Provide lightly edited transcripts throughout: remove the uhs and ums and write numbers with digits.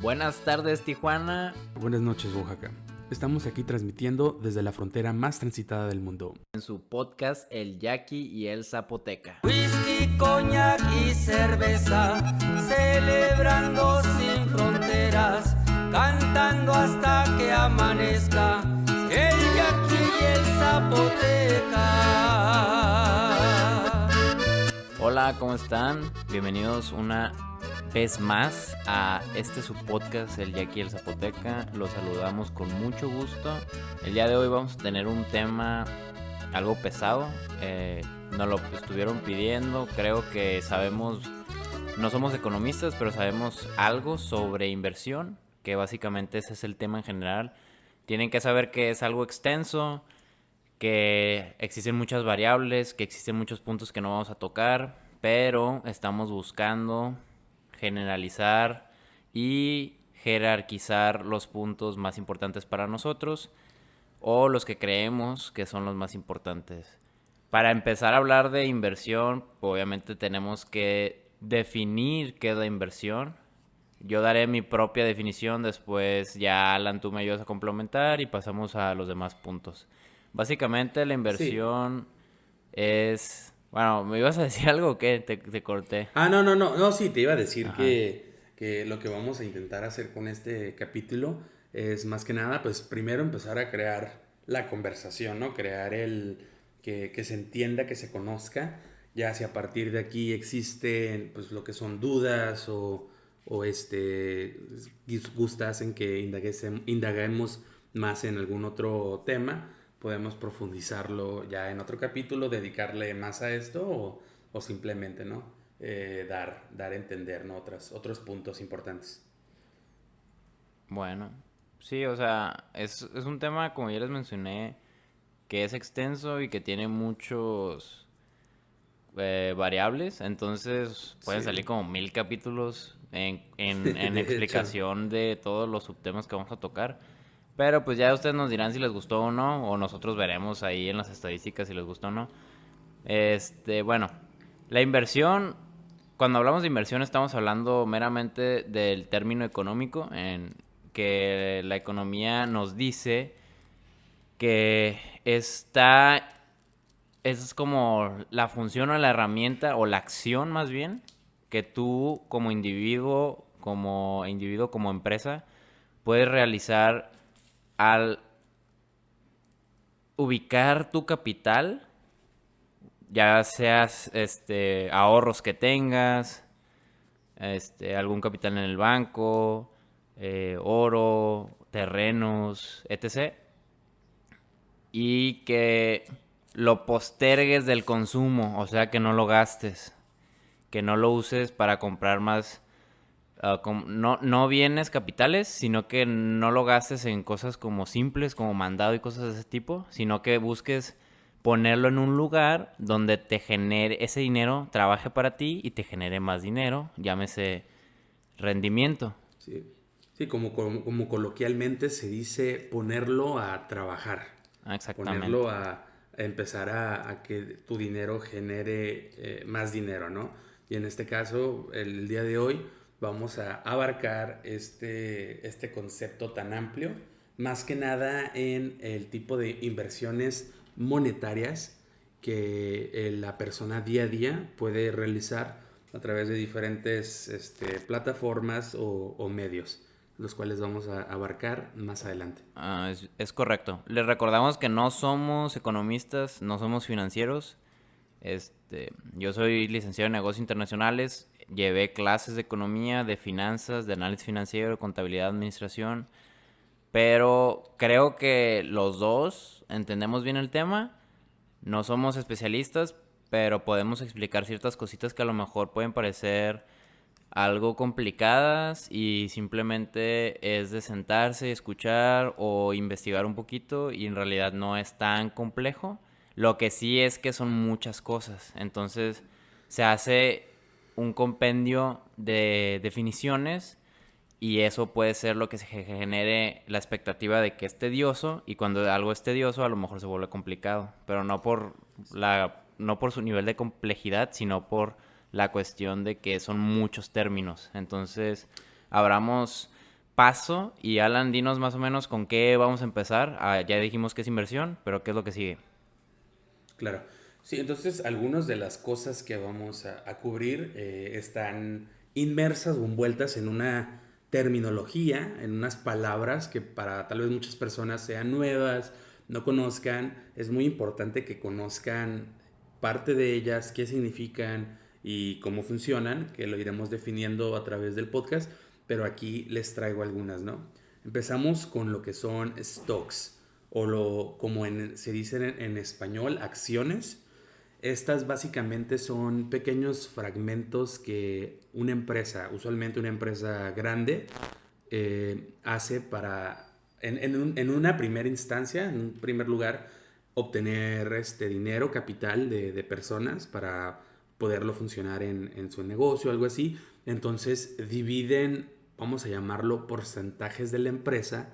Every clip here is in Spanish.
Buenas tardes, Tijuana. Buenas noches, Oaxaca. Estamos aquí transmitiendo desde la frontera más transitada del mundo. En su podcast El Yaqui y el Zapoteca. Whisky, coñac y cerveza, celebrando sin fronteras, cantando hasta que amanezca, el Yaqui y el Zapoteca. Hola, ¿cómo están? Bienvenidos una vez más a su podcast El Yaqui y el Zapoteca. Los saludamos con mucho gusto. El día de hoy vamos a tener un tema algo pesado. Nos lo estuvieron pidiendo. Creo que sabemos, no somos economistas, pero sabemos algo sobre inversión, que básicamente ese es el tema en general. Tienen que saber que es algo extenso, que existen muchas variables, que existen muchos puntos que no vamos a tocar, pero estamos buscando generalizar y jerarquizar los puntos más importantes para nosotros o los que creemos que son los más importantes. Para empezar a hablar de inversión, obviamente tenemos que definir qué es la inversión. Yo daré mi propia definición, después ya Alan, tú me ayudas a complementar y pasamos a los demás puntos. Básicamente la inversión es... Bueno, ¿me ibas a decir algo o qué? Te corté. No, sí, te iba a decir Ajá. que lo que vamos a intentar hacer con este capítulo es más que nada, pues primero empezar a crear la conversación, ¿no? Crear que se entienda, que se conozca, ya si a partir de aquí existen, pues lo que son dudas o gustas en que indaguemos más en algún otro tema, podemos profundizarlo ya en otro capítulo, dedicarle más a esto o simplemente, ¿no? Dar a entender, ¿no? Otros puntos importantes. Bueno, sí, o sea, es un tema, como ya les mencioné, que es extenso y que tiene muchos variables, entonces pueden Sí, salir como 1000 capítulos en de hecho. explicación de todos los subtemas que vamos a tocar. Pero pues ya ustedes nos dirán si les gustó o no, o nosotros veremos ahí en las estadísticas si les gustó o no. Bueno, la inversión, cuando hablamos de inversión estamos hablando meramente del término económico, en que la economía nos dice que es como la función o la herramienta o la acción más bien que tú como empresa puedes realizar al ubicar tu capital, ya seas ahorros que tengas, algún capital en el banco, oro, terrenos, etc. Y que lo postergues del consumo, o sea que no lo gastes, que no lo uses para comprar más, no bienes capitales, sino que no lo gastes en cosas como simples, como mandado y cosas de ese tipo, sino que busques ponerlo en un lugar donde te genere ese dinero, trabaje para ti y te genere más dinero, llámese rendimiento. Sí, sí, como coloquialmente se dice, ponerlo a trabajar, ponerlo Exactamente. a empezar a que tu dinero genere más dinero, ¿no? Y en este caso, el día de hoy, vamos a abarcar este concepto tan amplio, más que nada en el tipo de inversiones monetarias que la persona día a día puede realizar a través de diferentes plataformas o medios, los cuales vamos a abarcar más adelante. Es correcto. Les recordamos que no somos economistas, no somos financieros. Yo soy licenciado en negocios internacionales, llevé clases de economía, de finanzas, de análisis financiero, contabilidad, administración, pero creo que los dos entendemos bien el tema. No somos especialistas, pero podemos explicar ciertas cositas que a lo mejor pueden parecer algo complicadas y simplemente es de sentarse, escuchar o investigar un poquito y en realidad no es tan complejo. Lo que sí es que son muchas cosas. Entonces se hace un compendio de definiciones y eso puede ser lo que se genere la expectativa de que es tedioso y cuando algo es tedioso a lo mejor se vuelve complicado, pero no por su nivel de complejidad, sino por la cuestión de que son muchos términos. Entonces, abramos paso. Y Alan, dinos más o menos con qué vamos a empezar. Ya dijimos que es inversión, pero ¿qué es lo que sigue? Claro. Sí, entonces algunas de las cosas que vamos a cubrir están inmersas o envueltas en una terminología, en unas palabras que para tal vez muchas personas sean nuevas, no conozcan. Es muy importante que conozcan parte de ellas, qué significan y cómo funcionan, que lo iremos definiendo a través del podcast, pero aquí les traigo algunas, ¿no? Empezamos con lo que son stocks como se dice en español, acciones. Estas básicamente son pequeños fragmentos que una empresa, usualmente una empresa grande, hace para, en una primera instancia, en un primer lugar, obtener dinero, capital de personas para poderlo funcionar en su negocio o algo así. Entonces dividen, vamos a llamarlo, porcentajes de la empresa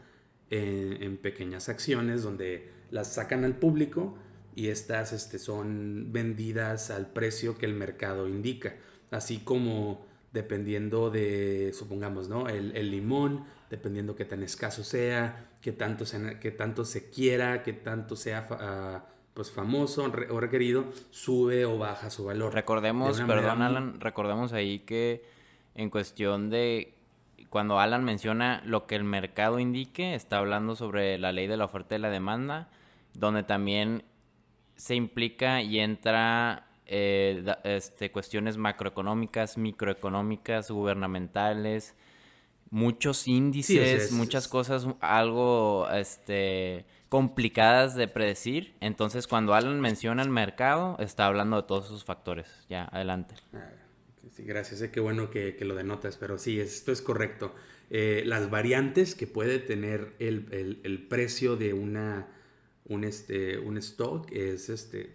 en pequeñas acciones donde las sacan al público y estas son vendidas al precio que el mercado indica. Así como dependiendo de, supongamos, ¿no? El limón, dependiendo qué tan escaso sea, qué tanto se quiera, qué tanto sea pues famoso o requerido, sube o baja su valor. Recordemos, perdón Alan, recordemos ahí que en cuestión de cuando Alan menciona lo que el mercado indique, está hablando sobre la ley de la oferta y la demanda, donde también se implica y entra cuestiones macroeconómicas, microeconómicas, gubernamentales, muchos índices, Sí, muchas cosas algo complicadas de predecir. Entonces, cuando Alan menciona el mercado, está hablando de todos esos factores. Ya, adelante. Sí, gracias, qué bueno que lo denotas, pero sí, esto es correcto. Las variantes que puede tener el precio de un stock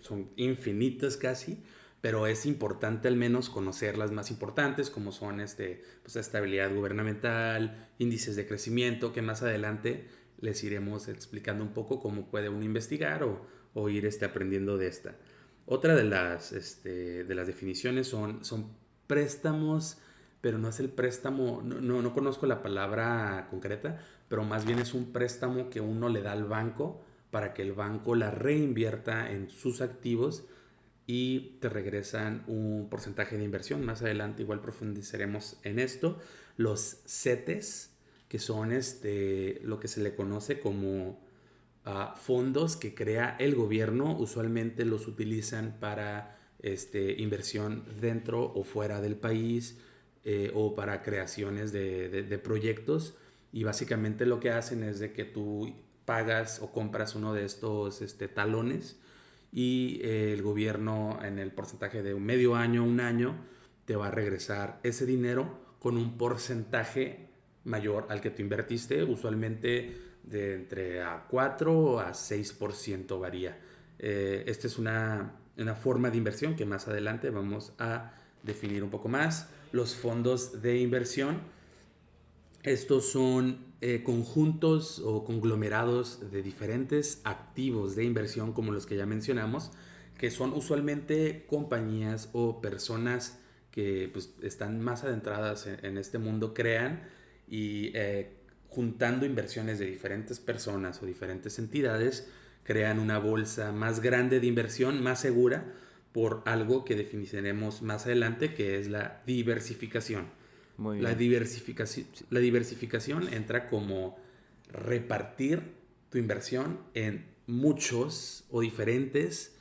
son infinitas casi, pero es importante al menos conocer las más importantes, como son pues, estabilidad gubernamental, índices de crecimiento, que más adelante les iremos explicando un poco cómo puede uno investigar o ir aprendiendo de esta. Otra de las definiciones son préstamos, pero no es el préstamo, no conozco la palabra concreta, pero más bien es un préstamo que uno le da al banco para que el banco la reinvierta en sus activos y te regresan un porcentaje de inversión. Más adelante igual profundizaremos en esto. Los CETES, que son lo que se le conoce como fondos que crea el gobierno, usualmente los utilizan para inversión dentro o fuera del país o para creaciones de proyectos, y básicamente lo que hacen es de que tú pagas o compras uno de estos talones y el gobierno en el porcentaje de un medio año, un año, te va a regresar ese dinero con un porcentaje mayor al que tú invertiste, usualmente de entre a 4 a 6% varía. Esta es una forma de inversión que más adelante vamos a definir un poco más. Los fondos de inversión, estos son conjuntos o conglomerados de diferentes activos de inversión como los que ya mencionamos, que son usualmente compañías o personas que pues, están más adentradas en este mundo, crean y juntando inversiones de diferentes personas o diferentes entidades, crean una bolsa más grande de inversión, más segura, por algo que definiremos más adelante, que es la diversificación. Muy bien. La diversificación entra como repartir tu inversión en muchos o diferentes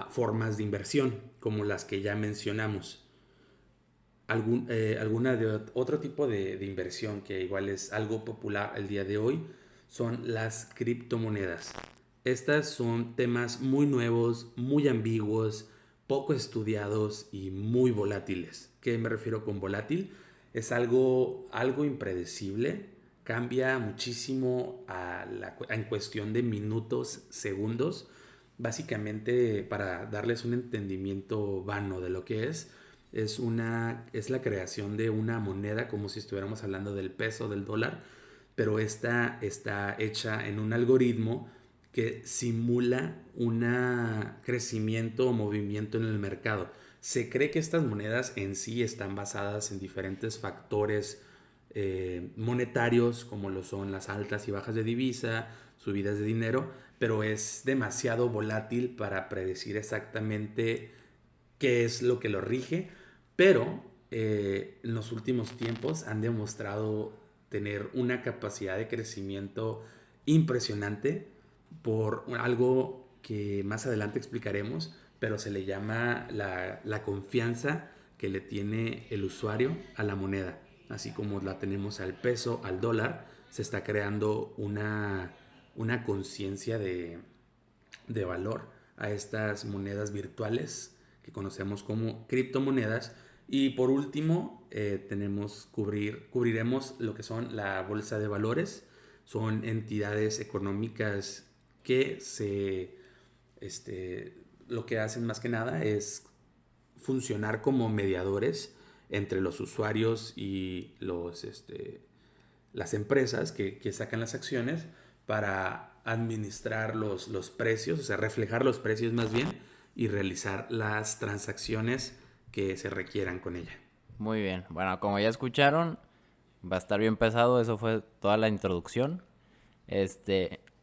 formas de inversión, como las que ya mencionamos. Alguna de otro tipo de inversión que igual es algo popular el día de hoy son las criptomonedas. Estas son temas muy nuevos, muy ambiguos, poco estudiados y muy volátiles. ¿Qué me refiero con volátil? Es algo impredecible, cambia muchísimo en cuestión de minutos, segundos. Básicamente, para darles un entendimiento vano de lo que es la creación de una moneda, como si estuviéramos hablando del peso, del dólar, pero esta está hecha en un algoritmo que simula un crecimiento o movimiento en el mercado. Se cree que estas monedas en sí están basadas en diferentes factores monetarios, como lo son las altas y bajas de divisa, subidas de dinero, pero es demasiado volátil para predecir exactamente qué es lo que lo rige, pero en los últimos tiempos han demostrado tener una capacidad de crecimiento impresionante por algo que más adelante explicaremos, pero se le llama la confianza que le tiene el usuario a la moneda. Así como la tenemos al peso, al dólar, se está creando una conciencia de valor a estas monedas virtuales que conocemos como criptomonedas. Y por último, cubriremos lo que son la bolsa de valores. Son entidades económicas que lo que hacen más que nada es funcionar como mediadores entre los usuarios y las empresas que sacan las acciones para administrar los precios, o sea, reflejar los precios más bien y realizar las transacciones que se requieran con ella. Muy bien. Bueno, como ya escucharon, va a estar bien pesado. Eso fue toda la introducción.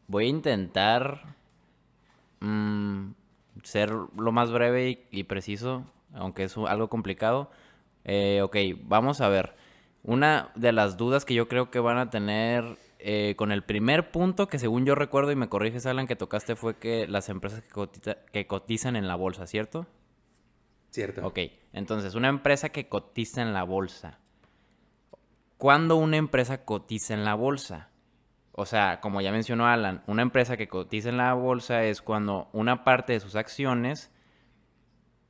Voy a intentar ser lo más breve y preciso, aunque es algo complicado. Ok, vamos a ver. Una de las dudas que yo creo que van a tener con el primer punto, que según yo recuerdo, y me corriges, Alan, que tocaste, fue que las empresas que cotizan en la bolsa, ¿cierto? Cierto. Ok, entonces, una empresa que cotiza en la bolsa. ¿Cuándo una empresa cotiza en la bolsa? O sea, como ya mencionó Alan, una empresa que cotiza en la bolsa es cuando una parte de sus acciones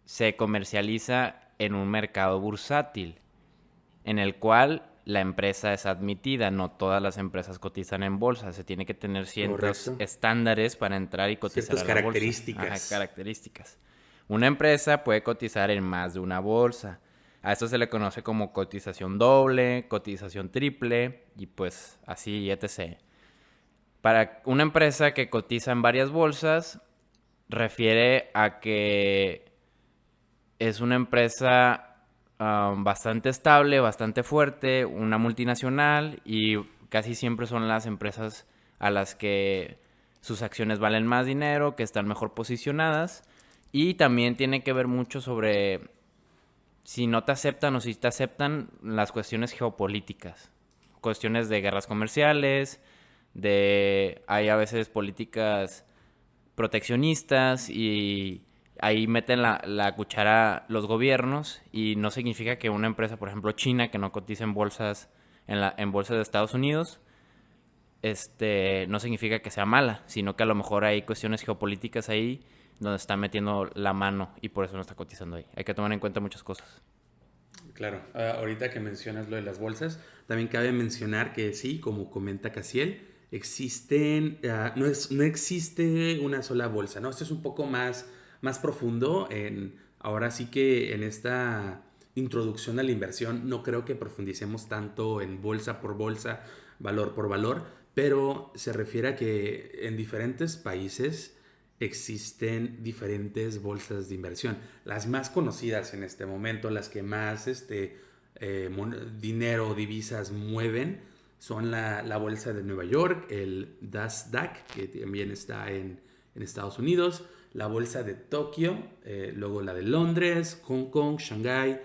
se comercializa en un mercado bursátil, en el cual la empresa es admitida. No todas las empresas cotizan en bolsa. Se tiene que tener ciertos Correcto. estándares para entrar y cotizar Ciertas a la características. bolsa. Ajá, características. Una empresa puede cotizar en más de una bolsa. A esto se le conoce como cotización doble, cotización triple y pues así etc. Para una empresa que cotiza en varias bolsas, refiere a que es una empresa bastante estable, bastante fuerte, una multinacional, y casi siempre son las empresas a las que sus acciones valen más dinero, que están mejor posicionadas. Y también tiene que ver mucho sobre si no te aceptan o si te aceptan las cuestiones geopolíticas, cuestiones de guerras comerciales, hay a veces políticas proteccionistas y ahí meten la cuchara los gobiernos, y no significa que una empresa, por ejemplo China, que no cotiza en bolsas en bolsas de Estados Unidos, no significa que sea mala, sino que a lo mejor hay cuestiones geopolíticas ahí donde está metiendo la mano y por eso no está cotizando ahí. Hay que tomar en cuenta muchas cosas. Claro, ahorita que mencionas lo de las bolsas, también cabe mencionar que sí, como comenta Casiel, no existe una sola bolsa, ¿no? Esto es un poco más profundo. Ahora sí que en esta introducción a la inversión no creo que profundicemos tanto en bolsa por bolsa, valor por valor, pero se refiere a que en diferentes países existen diferentes bolsas de inversión. Las más conocidas en este momento, las que más dinero o divisas mueven, son la bolsa de Nueva York, el Nasdaq, que también está en Estados Unidos, la bolsa de Tokio, luego la de Londres, Hong Kong, Shanghái,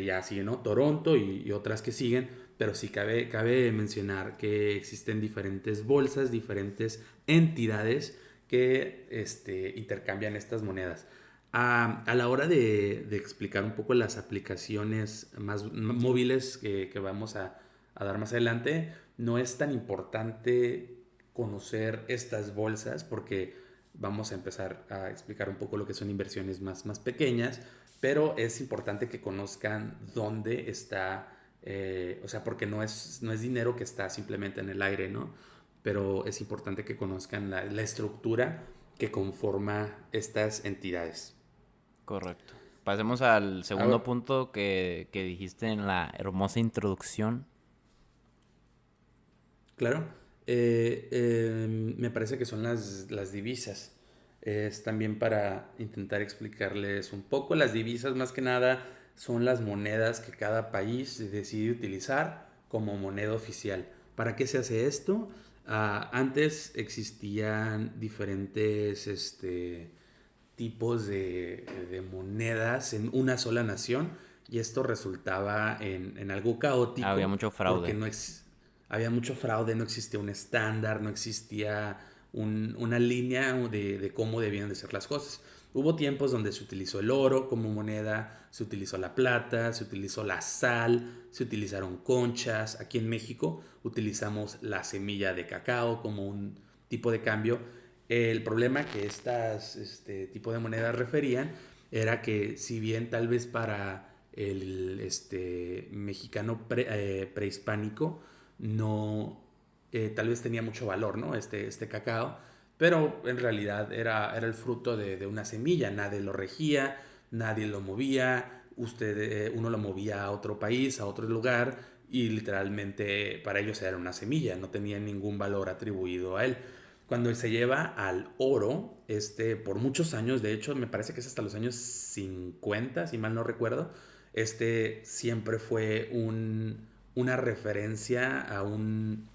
ya así, ¿no? Toronto y otras que siguen, pero sí cabe mencionar que existen diferentes bolsas, diferentes entidades que intercambian estas monedas. A la hora de explicar un poco las aplicaciones más móviles que vamos a dar más adelante, no es tan importante conocer estas bolsas porque vamos a empezar a explicar un poco lo que son inversiones más pequeñas, pero es importante que conozcan dónde está, o sea, porque no es dinero que está simplemente en el aire, ¿no? Pero es importante que conozcan la estructura que conforma estas entidades. Correcto. Pasemos al segundo punto que dijiste en la hermosa introducción. Claro. Me parece que son las divisas. Es también para intentar explicarles un poco. Las divisas, más que nada, son las monedas que cada país decide utilizar como moneda oficial. ¿Para qué se hace esto? Antes existían diferentes tipos de monedas en una sola nación y esto resultaba en algo caótico. Había mucho fraude. Porque había mucho fraude, no existía un estándar, no existía una línea de cómo debían de ser las cosas. Hubo tiempos donde se utilizó el oro como moneda, se utilizó la plata, se utilizó la sal, se utilizaron conchas. Aquí en México utilizamos la semilla de cacao como un tipo de cambio. El problema que este tipo de monedas referían era que si bien tal vez para el mexicano prehispánico no, tal vez tenía mucho valor, ¿no? Este cacao, pero en realidad era el fruto de una semilla, nadie lo regía, nadie lo movía, uno lo movía a otro país, a otro lugar, y literalmente para ellos era una semilla, no tenía ningún valor atribuido a él. Cuando se lleva al oro, por muchos años, de hecho, me parece que es hasta los años 50, si mal no recuerdo, siempre fue una referencia a un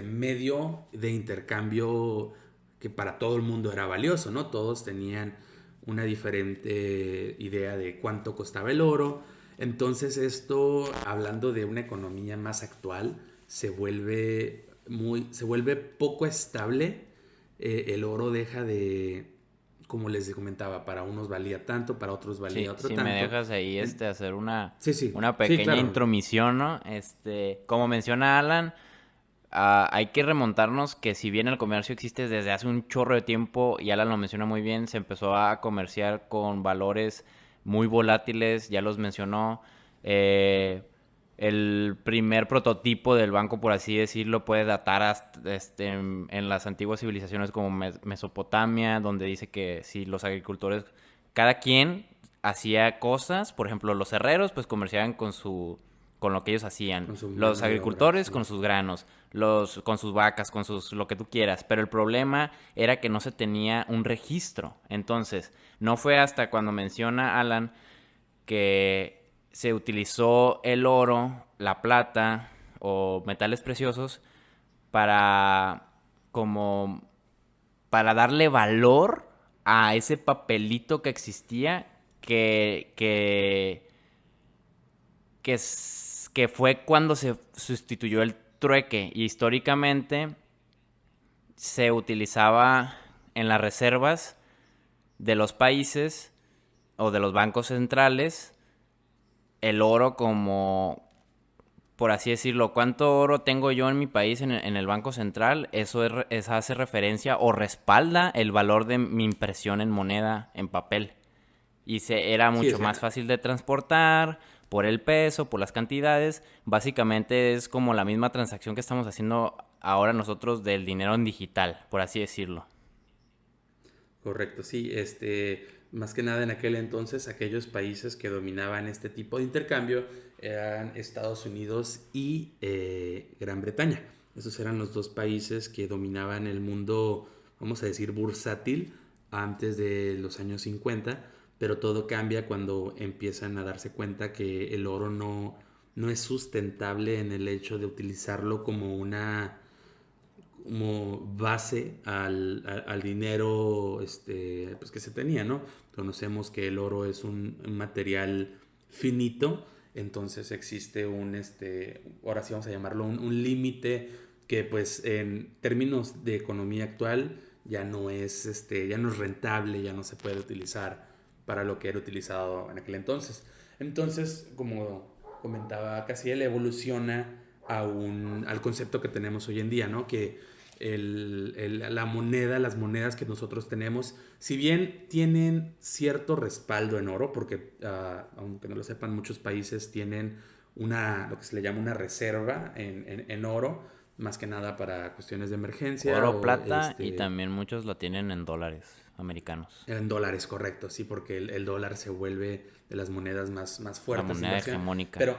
medio de intercambio que para todo el mundo era valioso, ¿no? Todos tenían una diferente idea de cuánto costaba el oro. Entonces esto, hablando de una economía más actual, se vuelve poco estable. El oro deja de, como les comentaba, para unos valía tanto, para otros valía otro si tanto. me dejas ahí hacer una Sí, pequeña claro. intromisión, ¿no? Como menciona Alan, hay que remontarnos que si bien el comercio existe desde hace un chorro de tiempo, y Alan lo menciona muy bien, se empezó a comerciar con valores muy volátiles, ya los mencionó. El primer prototipo del banco, por así decirlo, puede datar hasta, en las antiguas civilizaciones como Mesopotamia, donde dice que si los agricultores, cada quien hacía cosas, por ejemplo, los herreros pues comerciaban con lo que ellos hacían, Con su los mano de obra, agricultores sí. con sus granos, con sus vacas, lo que tú quieras, pero el problema era que no se tenía un registro. Entonces, no fue hasta cuando menciona Alan que se utilizó el oro, la plata o metales preciosos para como para darle valor a ese papelito que existía que fue cuando se sustituyó el trueque, y históricamente se utilizaba en las reservas de los países o de los bancos centrales el oro como, por así decirlo, cuánto oro tengo yo en mi país en el Banco Central. Eso hace referencia o respalda el valor de mi impresión en moneda, en papel. Y era Sí, o mucho más sea, fácil de transportar por el peso, por las cantidades. Básicamente es como la misma transacción que estamos haciendo ahora nosotros del dinero en digital, por así decirlo. correcto, sí. Más que nada en aquel entonces, aquellos países que dominaban este tipo de intercambio eran Estados Unidos y Gran Bretaña. Esos eran los dos países que dominaban el mundo, vamos a decir, bursátil antes de los años 50, pero todo cambia cuando empiezan a darse cuenta que el oro no es sustentable en el hecho de utilizarlo como base al dinero pues que se tenía, ¿no? Conocemos que el oro es un material finito, entonces existe ahora sí vamos a llamarlo un límite que pues en términos de economía actual ya no es rentable, ya no se puede utilizar para lo que era utilizado en aquel entonces. Entonces, como comentaba Casiel, evoluciona al concepto que tenemos hoy en día, ¿no? Que la moneda, las monedas que nosotros tenemos, si bien tienen cierto respaldo en oro, porque aunque no lo sepan, muchos países tienen lo que se le llama una reserva en oro, más que nada para cuestiones de emergencia Oro, o plata, y también muchos lo tienen en dólares americanos. en dólares, correcto, sí, porque el dólar se vuelve de las monedas más La fuertes de moneda inversión. hegemónica. Pero,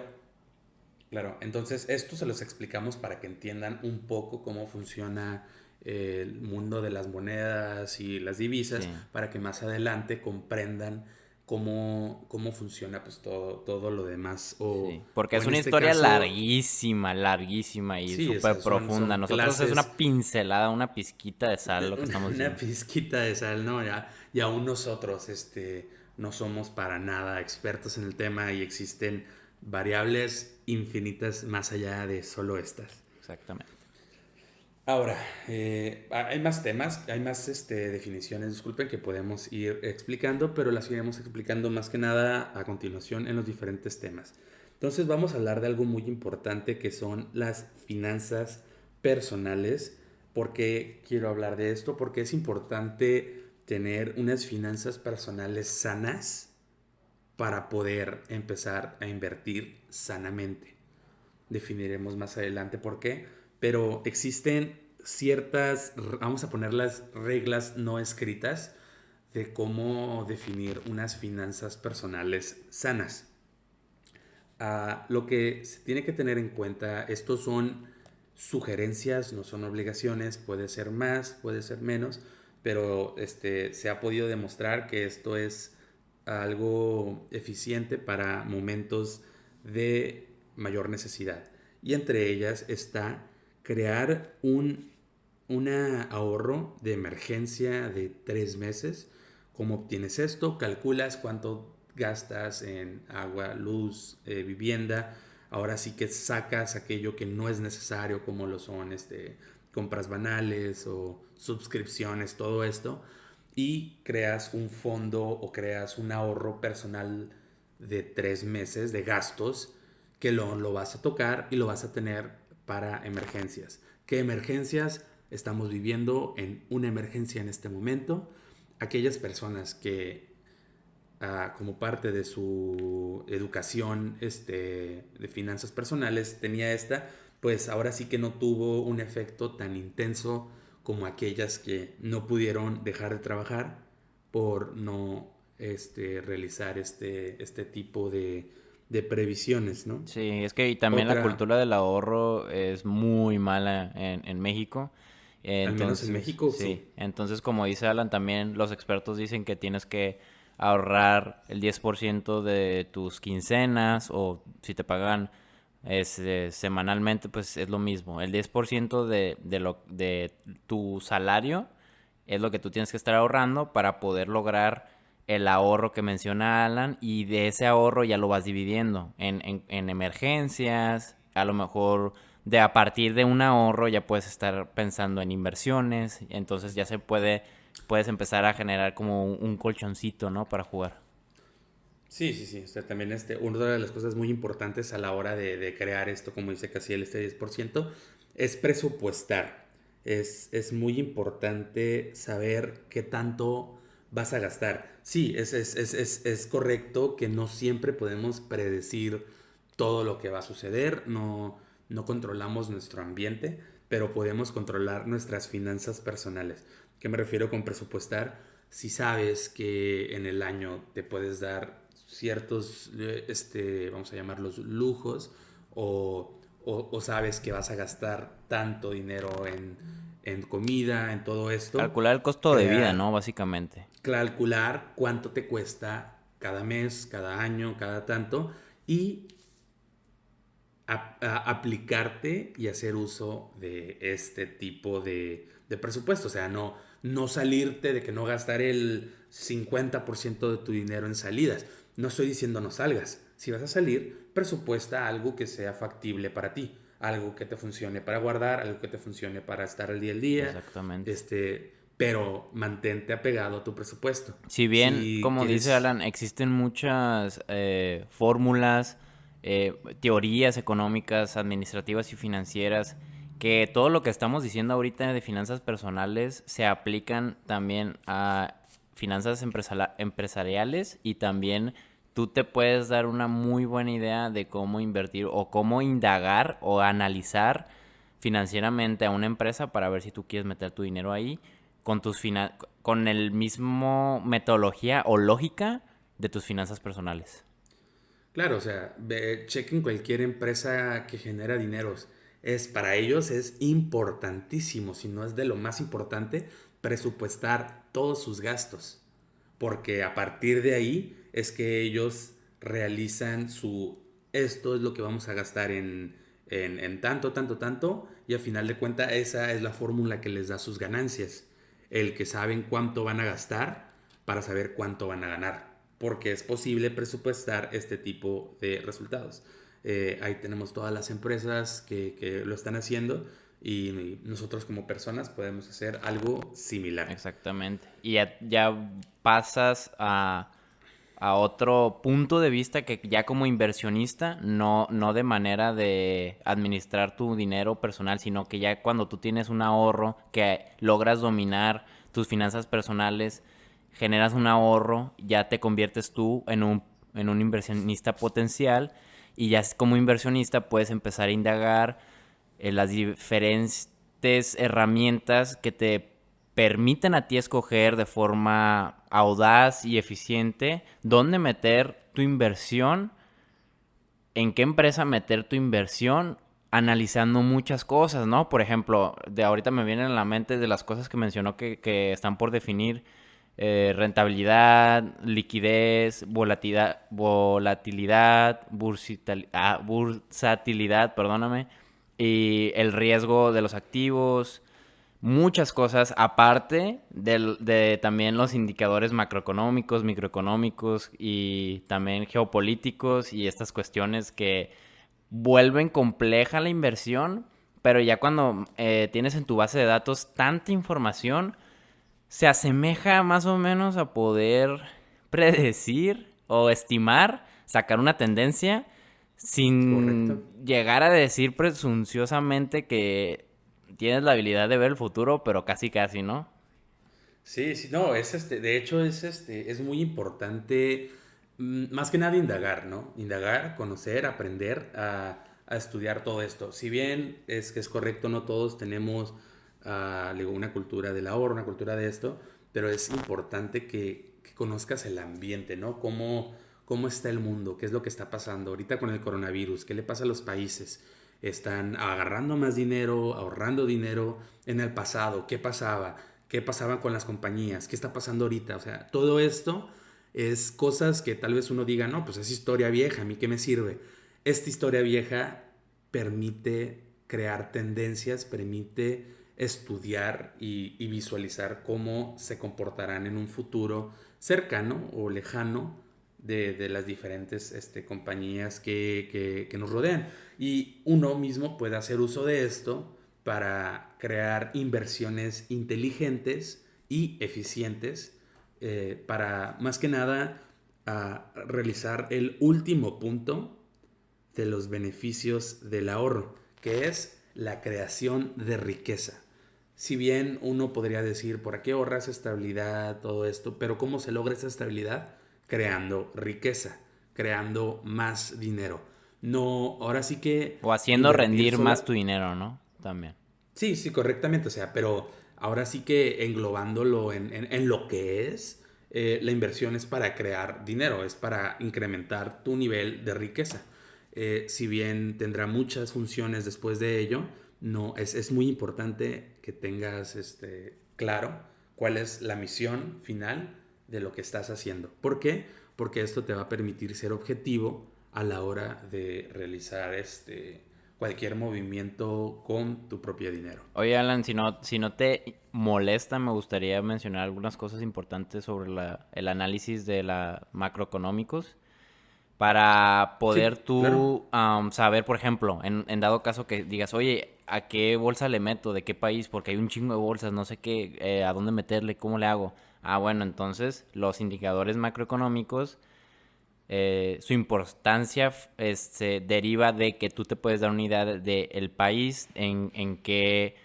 claro, entonces esto se los explicamos para que entiendan un poco cómo funciona el mundo de las monedas y las divisas, Sí. para que más adelante comprendan cómo funciona pues todo lo demás. Sí, porque O es en una este historia caso, larguísima y sí, o súper sea, profunda. son Nosotros es clases, una pincelada, una pizquita de sal lo que estamos una diciendo. pizquita de sal, ¿no? Y aún nosotros no somos para nada expertos en el tema y existen variables infinitas más allá de solo estas. Exactamente. Ahora, hay más temas, hay más definiciones, disculpen, que podemos ir explicando, pero las iremos explicando más que nada a continuación en los diferentes temas. Entonces vamos a hablar de algo muy importante que son las finanzas personales. ¿Por qué quiero hablar de esto? Porque es importante tener unas finanzas personales sanas para poder empezar a invertir sanamente. Definiremos más adelante por qué, pero existen ciertas, vamos a poner las reglas no escritas de cómo definir unas finanzas personales sanas. Lo que se tiene que tener en cuenta, estos son sugerencias, no son obligaciones, puede ser más, puede ser menos, pero se ha podido demostrar que esto es algo eficiente para momentos de mayor necesidad. Y entre ellas está crear un ahorro de emergencia de 3 meses. ¿Cómo obtienes esto? Calculas cuánto gastas en agua, luz, vivienda. Ahora sí que sacas aquello que no es necesario, como lo son compras banales o suscripciones, todo esto, y creas un fondo o creas un ahorro personal de 3 meses de gastos que lo vas a tocar y lo vas a tener para emergencias. ¿Qué emergencias? Estamos viviendo en una emergencia en este momento. Aquellas personas que como parte de su educación de finanzas personales tenía pues ahora sí que no tuvo un efecto tan intenso como aquellas que no pudieron dejar de trabajar por no realizar este tipo de previsiones, ¿no? Sí, es que y también la Otra, cultura del ahorro es muy mala en México. al menos en Entonces, México, sí. sí. Entonces, como dice Alan, también los expertos dicen que tienes que ahorrar el 10% de tus quincenas o si te pagan semanalmente, pues es lo mismo. El 10% de tu salario es lo que tú tienes que estar ahorrando para poder lograr el ahorro que menciona Alan y de ese ahorro ya lo vas dividiendo en emergencias, a lo mejor de a partir de un ahorro ya puedes estar pensando en inversiones, entonces ya puedes empezar a generar como un colchoncito, ¿no? Para jugar. Sí, sí, sí. O sea, también una de las cosas muy importantes a la hora de crear esto, como dice Casiel, este 10%, es presupuestar. Es muy importante saber qué tanto vas a gastar. Sí, es correcto que no siempre podemos predecir todo lo que va a suceder, no controlamos nuestro ambiente, pero podemos controlar nuestras finanzas personales. ¿Qué me refiero con presupuestar? Si sabes que en el año te puedes dar ciertos, vamos a llamarlos lujos, o sabes que vas a gastar tanto dinero en comida, en todo esto, Calcular el costo de vida, ¿no? crear, Básicamente. calcular cuánto te cuesta cada mes, cada año, cada tanto, y aplicarte y hacer uso de este tipo de presupuesto. O sea, no salirte de que no gastar el 50% de tu dinero en salidas. No estoy diciendo no salgas. Si vas a salir, presupuesta algo que sea factible para ti. Algo que te funcione para guardar, algo que te funcione para estar al día. Exactamente. Pero mantente apegado a tu presupuesto. Si bien, Si como dice quieres. Alan, existen muchas fórmulas, teorías económicas, administrativas y financieras, que todo lo que estamos diciendo ahorita de finanzas personales se aplican también a finanzas empresariales y también tú te puedes dar una muy buena idea de cómo invertir o cómo indagar o analizar financieramente a una empresa para ver si tú quieres meter tu dinero ahí con con el mismo metodología o lógica de tus finanzas personales. Claro, o sea, chequen cualquier empresa que genera dineros. Para ellos es importantísimo, si no es de lo más importante, presupuestar todos sus gastos. porque a partir de ahí es que ellos realizan esto es lo que vamos a gastar en tanto, tanto, tanto, y al final de cuentas esa es la fórmula que les da sus ganancias, el que saben cuánto van a gastar para saber cuánto van a ganar, porque es posible presupuestar este tipo de resultados. Ahí tenemos todas las empresas que lo están haciendo y nosotros como personas podemos hacer algo similar. Exactamente. Y ya pasas a otro punto de vista que ya como inversionista, no de manera de administrar tu dinero personal, sino que ya cuando tú tienes un ahorro, que logras dominar tus finanzas personales, generas un ahorro, ya te conviertes tú en un inversionista potencial, y ya como inversionista puedes empezar a indagar las diferentes herramientas que te permiten a ti escoger de forma audaz y eficiente dónde meter tu inversión, en qué empresa meter tu inversión, analizando muchas cosas, ¿no? Por ejemplo, de ahorita me vienen a la mente de las cosas que mencionó que están por definir: rentabilidad, liquidez, volatilidad, bursatilidad, perdóname, y el riesgo de los activos, muchas cosas, aparte de también los indicadores macroeconómicos, microeconómicos y también geopolíticos y estas cuestiones que vuelven compleja la inversión, pero ya cuando tienes en tu base de datos tanta información, se asemeja más o menos a poder predecir o estimar, sacar una tendencia sin Correcto. llegar a decir presunciosamente que tienes la habilidad de ver el futuro, pero casi casi, ¿no? Sí, sí, no, de hecho es muy importante, más que nada indagar, ¿no? Indagar, conocer, aprender a estudiar todo esto. Si bien es que es correcto, no todos tenemos digo, una cultura del ahorro, una cultura de esto, pero es importante que conozcas el ambiente, ¿no? Cómo está el mundo, qué es lo que está pasando ahorita con el coronavirus, qué le pasa a los países. Están agarrando más dinero, ahorrando dinero. En el pasado, ¿qué pasaba? ¿Qué pasaba con las compañías? ¿Qué está pasando ahorita? O sea, todo esto es cosas que tal vez uno diga, no, pues es historia vieja, ¿a mí qué me sirve? Esta historia vieja permite crear tendencias, permite estudiar y visualizar cómo se comportarán en un futuro cercano o lejano de las diferentes compañías que nos rodean. Y uno mismo puede hacer uso de esto para crear inversiones inteligentes y eficientes para, más que nada, realizar el último punto de los beneficios del ahorro, que es la creación de riqueza. Si bien uno podría decir, ¿por qué ahorras estabilidad, todo esto? Pero ¿cómo se logra esa estabilidad? Creando riqueza, creando más dinero. No, ahora sí que O haciendo invertir rendir más sola. tu dinero, ¿no? También. Sí, sí, correctamente. O sea, pero ahora sí que englobándolo en lo que es, la inversión es para crear dinero, es para incrementar tu nivel de riqueza. Si bien tendrá muchas funciones después de ello, no, es muy importante que tengas claro cuál es la misión final de lo que estás haciendo. ¿Por qué? Porque esto te va a permitir ser objetivo a la hora de realizar cualquier movimiento con tu propio dinero. Oye, Alan, si no te molesta, me gustaría mencionar algunas cosas importantes sobre el análisis de la macroeconómicos para poder Sí, claro. tú saber, por ejemplo, en dado caso que digas, oye, ¿a qué bolsa le meto? ¿De qué país? Porque hay un chingo de bolsas, no sé qué, a dónde meterle, cómo le hago. Ah, bueno, entonces los indicadores macroeconómicos, su importancia deriva de que tú te puedes dar una idea de el país, en qué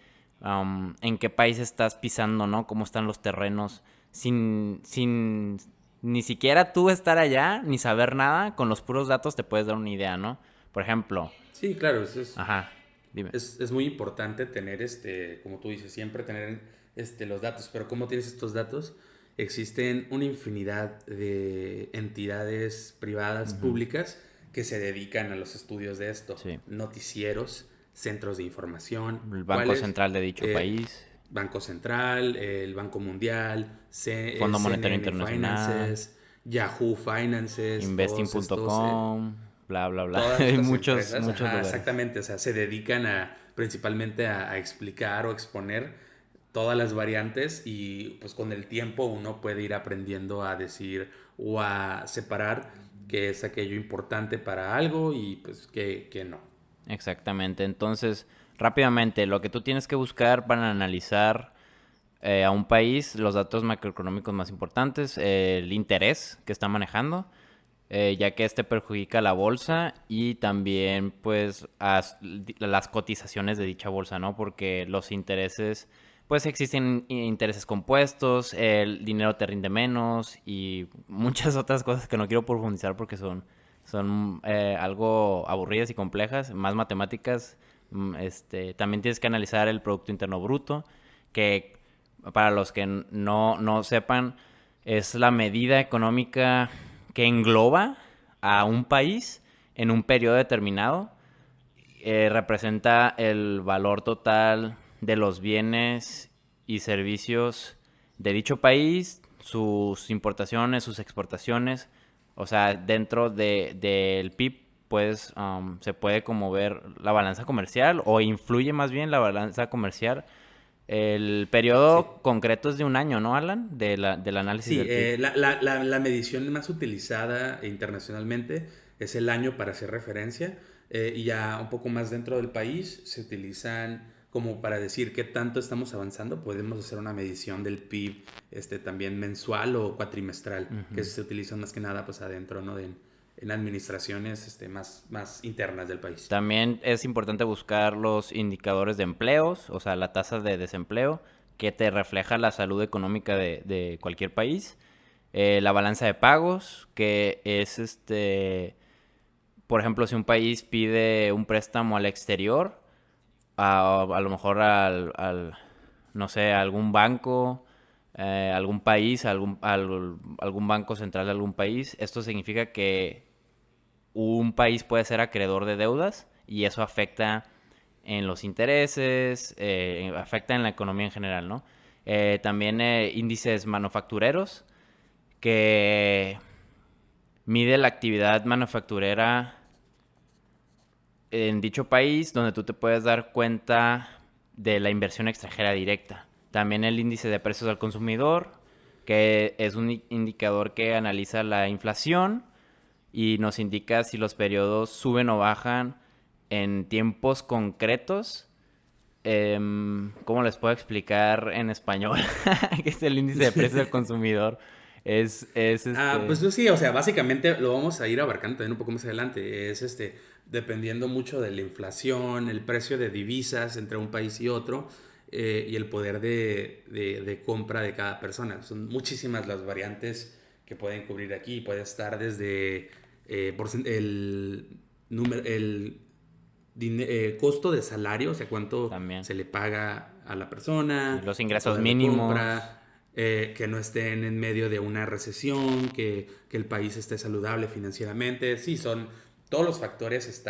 país estás pisando, ¿no? Cómo están los terrenos, sin ni siquiera tú estar allá, ni saber nada, con los puros datos te puedes dar una idea, ¿no? Por ejemplo, Sí, claro, eso es, ajá, dime. es muy importante tener, como tú dices, siempre tener los datos. Pero ¿cómo tienes estos datos? Existen una infinidad de entidades privadas, Ujú. públicas, que se dedican a los estudios de esto. Sí. Noticieros, centros de información, El Banco ¿cuáles? Central de dicho Eh, país. Banco Central, el Banco Mundial, Fondo Monetario CNN Internacional, Finances, Yahoo Finances, todos estos, Investing.com, bla, bla, bla. todas Hay estas muchos, empresas, muchos ajá, lugares. exactamente, o sea, se dedican principalmente a explicar o exponer todas las variantes y pues con el tiempo uno puede ir aprendiendo a decir o a separar qué es aquello importante para algo y pues qué no. Exactamente. Entonces, rápidamente, lo que tú tienes que buscar para analizar a un país, los datos macroeconómicos más importantes, el interés que está manejando, ya que este perjudica a la bolsa y también pues las cotizaciones de dicha bolsa, ¿no? Porque los intereses, pues existen intereses compuestos, el dinero te rinde menos y muchas otras cosas que no quiero profundizar porque son algo aburridas y complejas, más matemáticas. También tienes que analizar el Producto Interno Bruto, que para los que no sepan, es la medida económica que engloba a un país en un periodo determinado. Representa el valor total de los bienes y servicios de dicho país, sus importaciones, sus exportaciones. O sea, dentro del PIB pues se puede como ver la balanza comercial o influye más bien la balanza comercial. El Sí. periodo concreto es de un año, ¿no, Alan? Del análisis Sí, del PIB. la medición más utilizada internacionalmente es el año para hacer referencia y ya un poco más dentro del país se utilizan como para decir qué tanto estamos avanzando. Podemos hacer una medición del PIB también mensual o cuatrimestral, que se utilizan más que nada pues adentro, ¿no? En administraciones más internas del país. También es importante buscar los indicadores de empleos, o sea, la tasa de desempleo, que te refleja la salud económica de cualquier país. La balanza de pagos, que es por ejemplo, si un país pide un préstamo al exterior, a lo mejor no sé, a algún banco, algún país, algún banco central de algún país, esto significa que un país puede ser acreedor de deudas y eso afecta en los intereses, afecta en la economía en general, ¿no? También índices manufactureros que mide la actividad manufacturera en dicho país, donde tú te puedes dar cuenta de la inversión extranjera directa. También el índice de precios al consumidor, que es un indicador que analiza la inflación y nos indica si los periodos suben o bajan en tiempos concretos. ¿Cómo les puedo explicar en español? ¿Qué es el índice de precios al consumidor? Es Pues sí, o sea, básicamente lo vamos a ir abarcando también un poco más adelante. Es dependiendo mucho de la inflación, el precio de divisas entre un país y otro, y el poder de compra de cada persona. Son muchísimas las variantes que pueden cubrir aquí. Puede estar desde el costo de salario, o sea, cuánto también. se le paga a la persona, Los el ingresos poder de mínimos. compra, que no estén en medio de una recesión, que el país esté saludable financieramente. Sí, todos los factores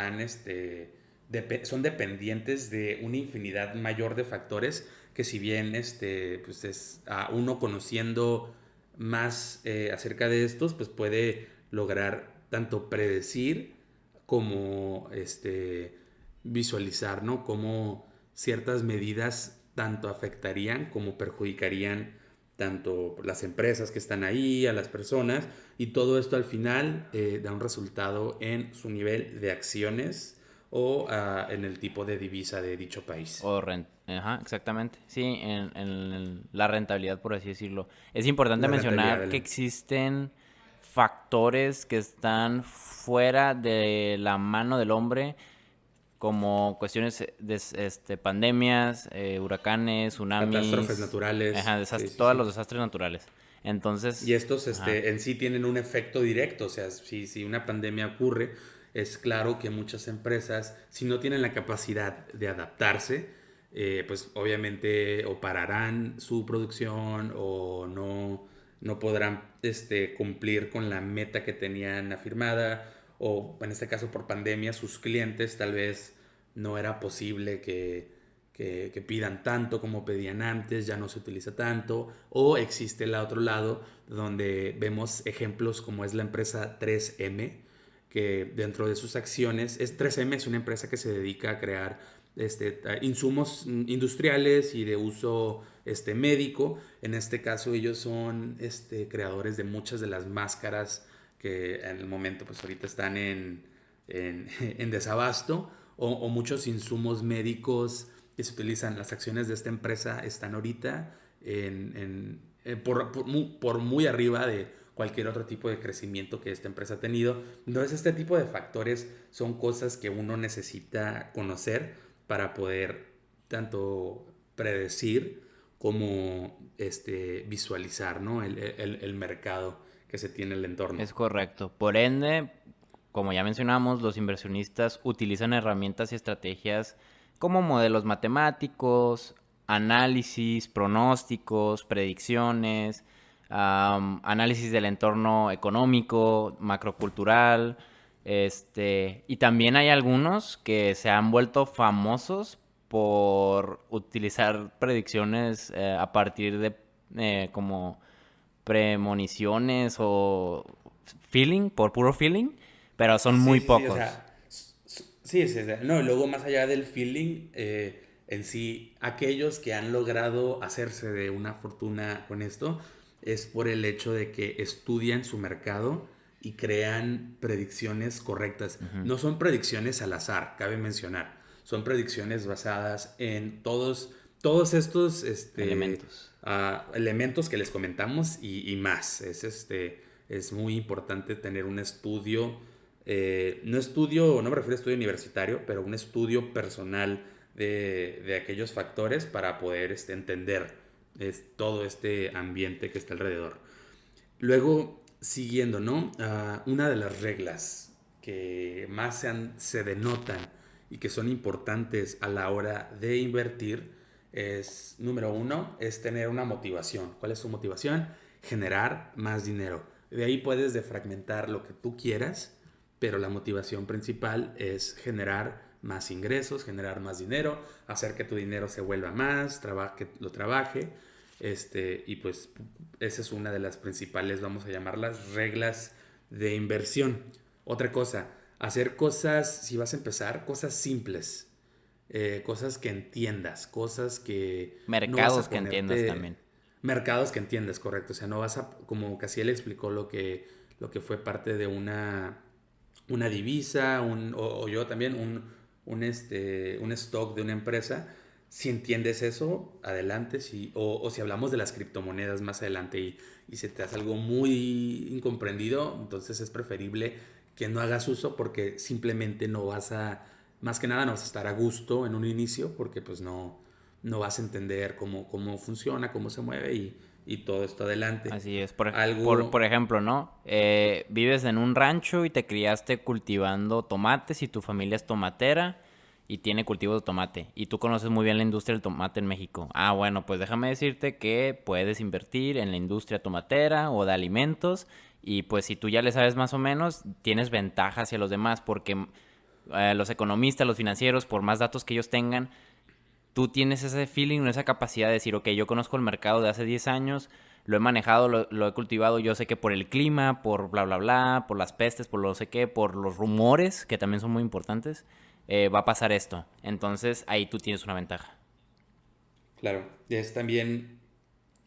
son dependientes de una infinidad mayor de factores que si bien pues es a uno conociendo más acerca de estos, pues puede lograr tanto predecir como visualizar, ¿no? Cómo ciertas medidas tanto afectarían como perjudicarían tanto las empresas que están ahí, a las personas, y todo esto al final da un resultado en su nivel de acciones o en el tipo de divisa de dicho país. Ajá, exactamente. Sí, en la rentabilidad, por así decirlo. Es importante La rentabilidad mencionar de que la... existen factores que están fuera de la mano del hombre, como cuestiones de pandemias, huracanes, Catástrofes tsunamis, naturales, ajá, sí, sí, todos los sí. desastres naturales. Y Entonces, estos ajá, en sí tienen un efecto directo, o sea, si una pandemia ocurre, es claro que muchas empresas, si no tienen la capacidad de adaptarse, pues obviamente o pararán su producción o no podrán cumplir con la meta que tenían afirmada, o en este caso por pandemia, sus clientes tal vez no era posible que pidan tanto como pedían antes, ya no se utiliza tanto, o existe el otro lado donde vemos ejemplos como es la empresa 3M, que dentro de sus acciones, 3M es una empresa que se dedica a crear insumos industriales y de uso médico. En este caso ellos son creadores de muchas de las máscaras que en el momento pues ahorita están en desabasto, o muchos insumos médicos que se utilizan. Las acciones de esta empresa están ahorita por muy arriba de cualquier otro tipo de crecimiento que esta empresa ha tenido. Entonces este tipo de factores son cosas que uno necesita conocer para poder tanto predecir como visualizar, ¿no? el mercado que se tiene en el entorno. Es correcto. Por ende, como ya mencionamos, los inversionistas utilizan herramientas y estrategias como modelos matemáticos, análisis, pronósticos, predicciones, análisis del entorno económico, macrocultural, y también hay algunos que se han vuelto famosos por utilizar predicciones a partir de como premoniciones o feeling, por puro feeling, pero son muy pocos. O sea, sí, no, y luego más allá del feeling, en sí, aquellos que han logrado hacerse de una fortuna con esto, es por el hecho de que estudian su mercado y crean predicciones correctas. Uh-huh. No son predicciones al azar, cabe mencionar. Son predicciones basadas en todos estos elementos que les comentamos y más. Es muy importante tener un estudio, no me refiero a estudio universitario, pero un estudio personal de aquellos factores para poder entender todo este ambiente que está alrededor. Luego, siguiendo, ¿no? Una de las reglas que más se denotan y que son importantes a la hora de invertir es, número 1, es tener una motivación. ¿Cuál es tu motivación? Generar más dinero. De ahí puedes defragmentar lo que tú quieras, pero la motivación principal es generar más ingresos, generar más dinero, hacer que tu dinero se vuelva más, que lo trabaje, y pues esa es una de las principales, vamos a llamarlas, reglas de inversión. Otra cosa, hacer cosas, si vas a empezar, cosas simples, cosas que entiendas, cosas que... Mercados que entiendas también. Mercados que entiendas, correcto. O sea, no vas a, como Casiel explicó lo que fue parte de una divisa, o yo también, un stock de una empresa. Si entiendes eso, adelante. O si hablamos de las criptomonedas más adelante y se te hace algo muy incomprendido, entonces es preferible que no hagas uso, porque simplemente más que nada no vas a estar a gusto en un inicio, porque pues no vas a entender cómo funciona, cómo se mueve y todo esto adelante. Así es. Por ejemplo, ¿no? Vives en un rancho y te criaste cultivando tomates y tu familia es tomatera y tiene cultivos de tomate. Y tú conoces muy bien la industria del tomate en México. Bueno, pues déjame decirte que puedes invertir en la industria tomatera o de alimentos. Y pues si tú ya le sabes más o menos, tienes ventaja hacia los demás, porque los economistas, los financieros, por más datos que ellos tengan, tú tienes ese feeling, esa capacidad de decir, ok, yo conozco el mercado de hace 10 años, lo he manejado, lo he cultivado, yo sé que por el clima, por bla, bla, bla, por las pestes, por lo sé qué, por los rumores, que también son muy importantes, va a pasar esto. Entonces, ahí tú tienes una ventaja. Claro, es también,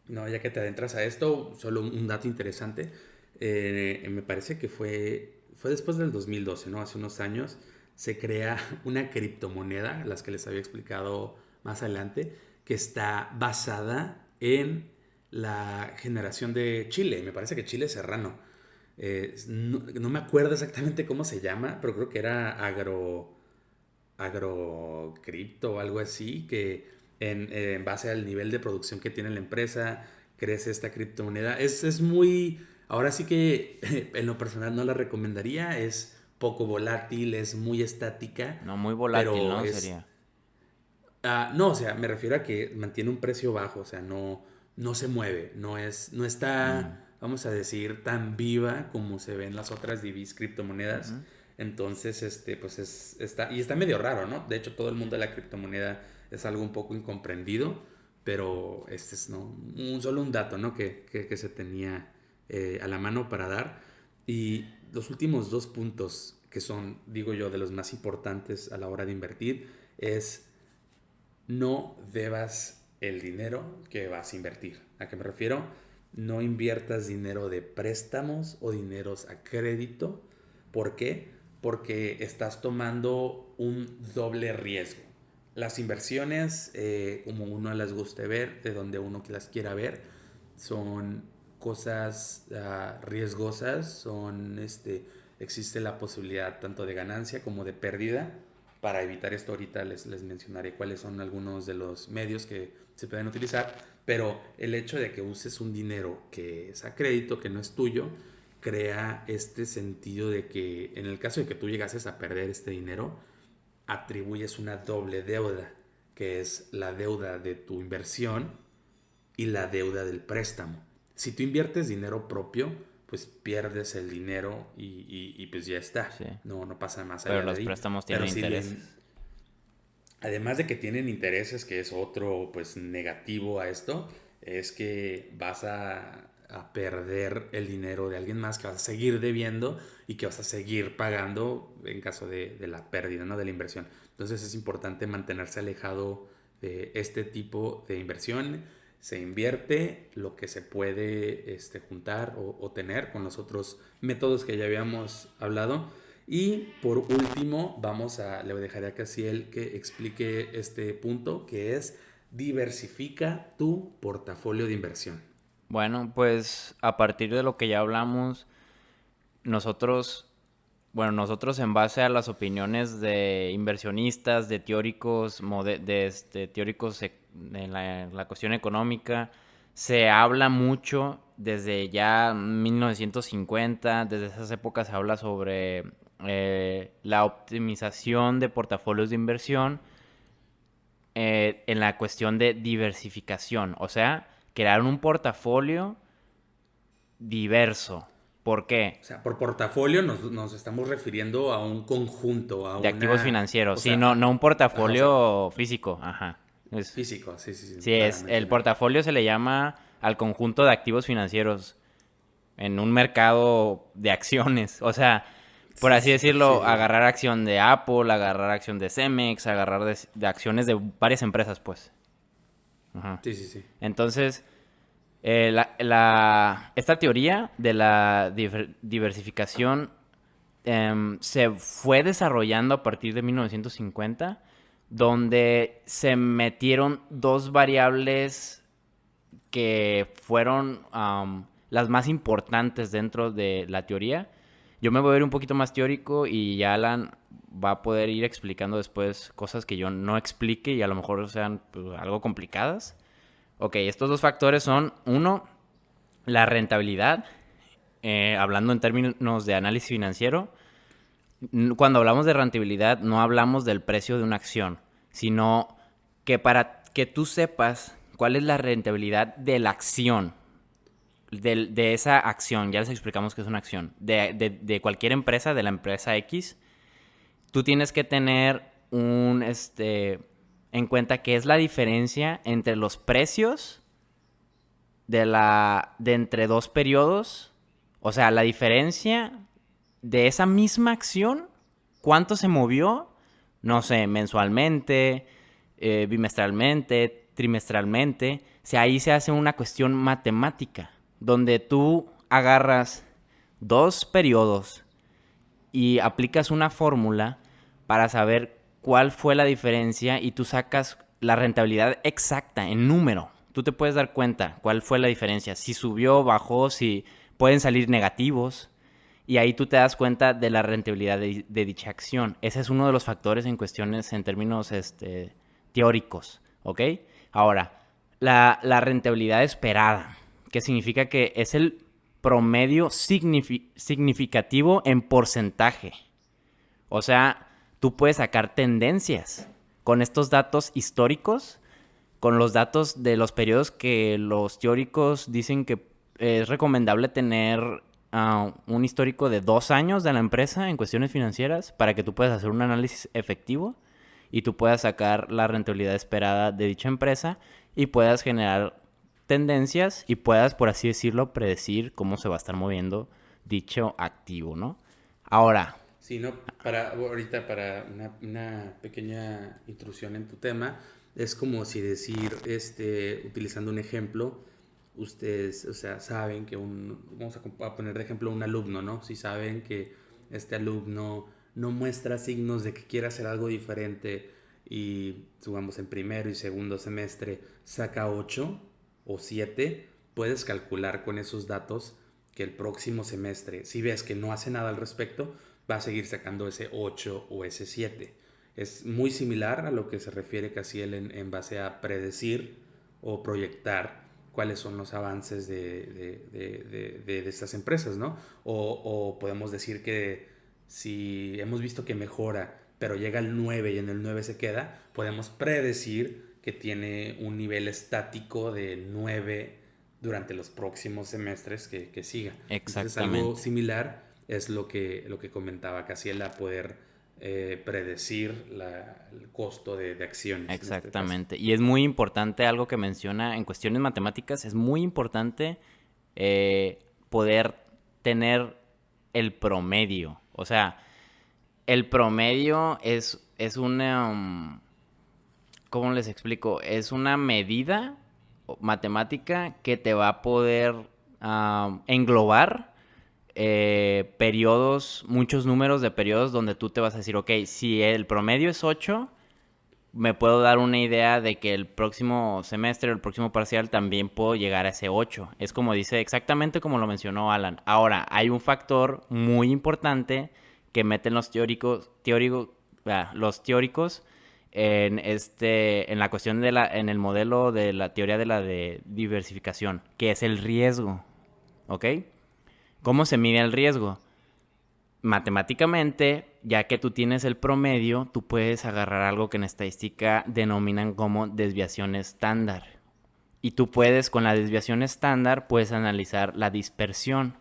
no, ya que te adentras a esto, solo un dato interesante, me parece que fue después del 2012, ¿no? Hace unos años se crea una criptomoneda, las que les había explicado más adelante, que está basada en la generación de chile. Me parece que chile serrano. No me acuerdo exactamente cómo se llama, pero creo que era agrocripto o algo así, que en base al nivel de producción que tiene la empresa, crece esta criptomoneda. Es muy... Ahora sí que en lo personal no la recomendaría, es poco volátil, es muy estática. No, muy volátil, ¿no? Sería... no, o sea, me refiero a que mantiene un precio bajo, o sea, no se mueve, no está, vamos a decir, tan viva como se ven las otras criptomonedas. Uh-huh. Entonces, pues está medio raro, ¿no? De hecho, todo el mundo de la criptomoneda es algo un poco incomprendido, pero este es, ¿no? Solo un dato, ¿no? que se tenía a la mano para dar. Y los últimos 2 puntos que son, digo yo, de los más importantes a la hora de invertir es no debas el dinero que vas a invertir. ¿A qué me refiero? No inviertas dinero de préstamos o dineros a crédito. ¿Por qué? Porque estás tomando un doble riesgo. Las inversiones, como uno las guste ver, de donde uno las quiera ver, son cosas riesgosas, existe la posibilidad tanto de ganancia como de pérdida. Para evitar esto ahorita les mencionaré cuáles son algunos de los medios que se pueden utilizar, pero el hecho de que uses un dinero que es a crédito, que no es tuyo, crea este sentido de que en el caso de que tú llegases a perder este dinero, atribuyes una doble deuda, que es la deuda de tu inversión y la deuda del préstamo. Si tú inviertes dinero propio, pues pierdes el dinero y pues ya está. Sí. No pasa más allá de ahí. Pero los préstamos tienen intereses. Además de que tienen intereses, que es otro pues negativo a esto, es que vas a perder el dinero de alguien más, que vas a seguir debiendo y que vas a seguir pagando en caso de la pérdida, ¿no? De la inversión. Entonces es importante mantenerse alejado de este tipo de inversión. Se invierte lo que se puede juntar o tener con los otros métodos que ya habíamos hablado. Y por último, le dejaré a Casiel que explique este punto, que es diversifica tu portafolio de inversión. Bueno, pues a partir de lo que ya hablamos, nosotros en base a las opiniones de inversionistas, de teóricos, teóricos en la cuestión económica, se habla mucho desde ya 1950, desde esas épocas se habla sobre la optimización de portafolios de inversión en la cuestión de diversificación, o sea, crear un portafolio diverso. ¿Por qué? O sea, por portafolio nos estamos refiriendo a un conjunto, de activos financieros, sí, no un portafolio físico, ajá. Físico, sí. Sí, el portafolio se le llama al conjunto de activos financieros en un mercado de acciones, o sea, por así decirlo, agarrar acción de Apple, agarrar acción de Cemex, agarrar de acciones de varias empresas, pues. Ajá. Sí. Entonces, esta teoría de la diversificación se fue desarrollando a partir de 1950, donde se metieron 2 variables que fueron las más importantes dentro de la teoría. Yo me voy a ir un poquito más teórico y ya Alan va a poder ir explicando después cosas que yo no explique y a lo mejor sean pues, algo complicadas. Ok, estos 2 factores son, 1, la rentabilidad, hablando en términos de análisis financiero. Cuando hablamos de rentabilidad no hablamos del precio de una acción, sino que para que tú sepas cuál es la rentabilidad de la acción, de esa acción, ya les explicamos que es una acción, de cualquier empresa, de la empresa X, tú tienes que tener en cuenta que es la diferencia entre los precios de entre 2 periodos, o sea, la diferencia de esa misma acción, cuánto se movió, no sé, mensualmente, bimestralmente, trimestralmente. O sea, ahí se hace una cuestión matemática, donde tú agarras 2 periodos y aplicas una fórmula para saber cuál fue la diferencia y tú sacas la rentabilidad exacta en número. Tú te puedes dar cuenta cuál fue la diferencia, si subió, bajó, si pueden salir negativos. Y ahí tú te das cuenta de la rentabilidad de dicha acción. Ese es uno de los factores en cuestiones, en términos teóricos, ¿ok? Ahora, la rentabilidad esperada, que significa que es el promedio significativo en porcentaje. O sea, tú puedes sacar tendencias con estos datos históricos, con los datos de los periodos que los teóricos dicen que es recomendable tener un histórico de 2 años de la empresa en cuestiones financieras para que tú puedas hacer un análisis efectivo. y tú puedas sacar la rentabilidad esperada de dicha empresa y puedas generar tendencias y puedas, por así decirlo, predecir cómo se va a estar moviendo dicho activo, ¿no? Ahora, Sí, no, ahorita para una pequeña intrusión en tu tema, es como si decir, utilizando un ejemplo, ustedes, o sea, saben que vamos a poner de ejemplo un alumno, ¿no? Si saben que este alumno no muestra signos de que quiera hacer algo diferente y, subamos, en primero y segundo semestre saca 8 o 7, puedes calcular con esos datos que el próximo semestre, si ves que no hace nada al respecto, va a seguir sacando ese 8 o ese 7. Es muy similar a lo que se refiere Cassiel en base a predecir o proyectar cuáles son los avances de estas empresas, ¿no? O podemos decir que si hemos visto que mejora, pero llega al 9 y en el 9 se queda, podemos predecir que tiene un nivel estático de 9 durante los próximos semestres que siga. Entonces, algo similar es lo que comentaba Casiela, poder predecir el costo de acciones. Exactamente. Y es muy importante algo que menciona en cuestiones matemáticas, es muy importante poder tener el promedio. O sea, el promedio es una... ¿cómo les explico? Es una medida matemática que te va a poder englobar periodos, muchos números de periodos donde tú te vas a decir, ok, si el promedio es 8, me puedo dar una idea de que el próximo semestre, el próximo parcial, también puedo llegar a ese 8. Es como dice, exactamente como lo mencionó Alan. Ahora, hay un factor muy importante que meten los teóricos en la cuestión en el modelo de la teoría de la diversificación, que es el riesgo, ¿ok? ¿Cómo se mide el riesgo? Matemáticamente, ya que tú tienes el promedio, tú puedes agarrar algo que en estadística denominan como desviación estándar. Y tú puedes, con la desviación estándar, puedes analizar la dispersión,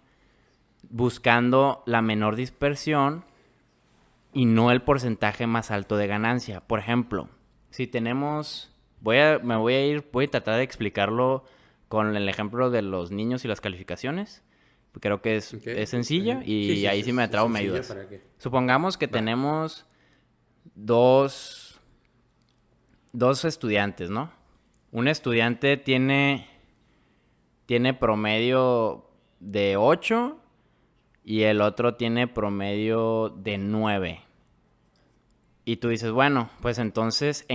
buscando la menor dispersión y no el porcentaje más alto de ganancia. Por ejemplo, si tenemos... Voy a tratar de explicarlo con el ejemplo de los niños y las calificaciones. Creo que es sencilla y sí, ahí sí me trabo, me ayudas. Supongamos que tenemos dos estudiantes, ¿no? Un estudiante tiene promedio de 8 y el otro tiene promedio de 9. Y tú dices, bueno, pues entonces,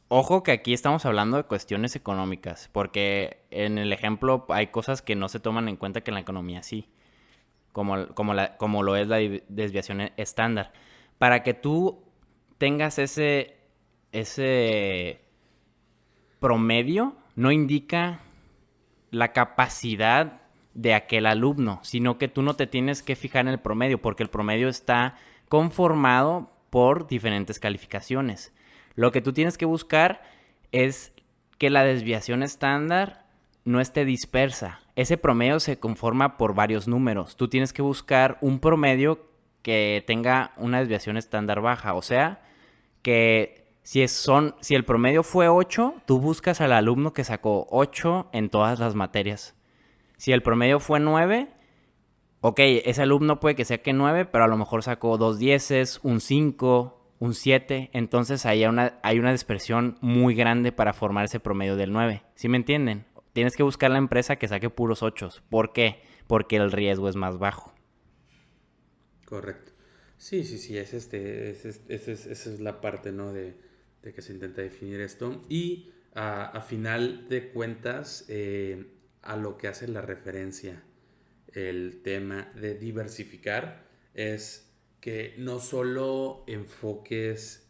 ojo que aquí estamos hablando de cuestiones económicas, porque en el ejemplo hay cosas que no se toman en cuenta que en la economía sí, como lo es la desviación estándar. Para que tú tengas ese promedio, no indica la capacidad de aquel alumno, sino que tú no te tienes que fijar en el promedio, porque el promedio está conformado por diferentes calificaciones. Lo que tú tienes que buscar es que la desviación estándar no esté dispersa. Ese promedio se conforma por varios números. Tú tienes que buscar un promedio que tenga una desviación estándar baja. O sea, que si el promedio fue 8, tú buscas al alumno que sacó 8 en todas las materias. Si el promedio fue 9, ok, ese alumno puede que saque 9, pero a lo mejor sacó 2 dieces, un 5, un 7, entonces ahí hay una dispersión muy grande para formar ese promedio del 9. ¿Sí me entienden? Tienes que buscar la empresa que saque puros 8. ¿Por qué? Porque el riesgo es más bajo. Correcto. Sí, esa es la parte, ¿no? de que se intenta definir esto. Y a final de cuentas, a lo que hace la referencia el tema de diversificar es que no solo enfoques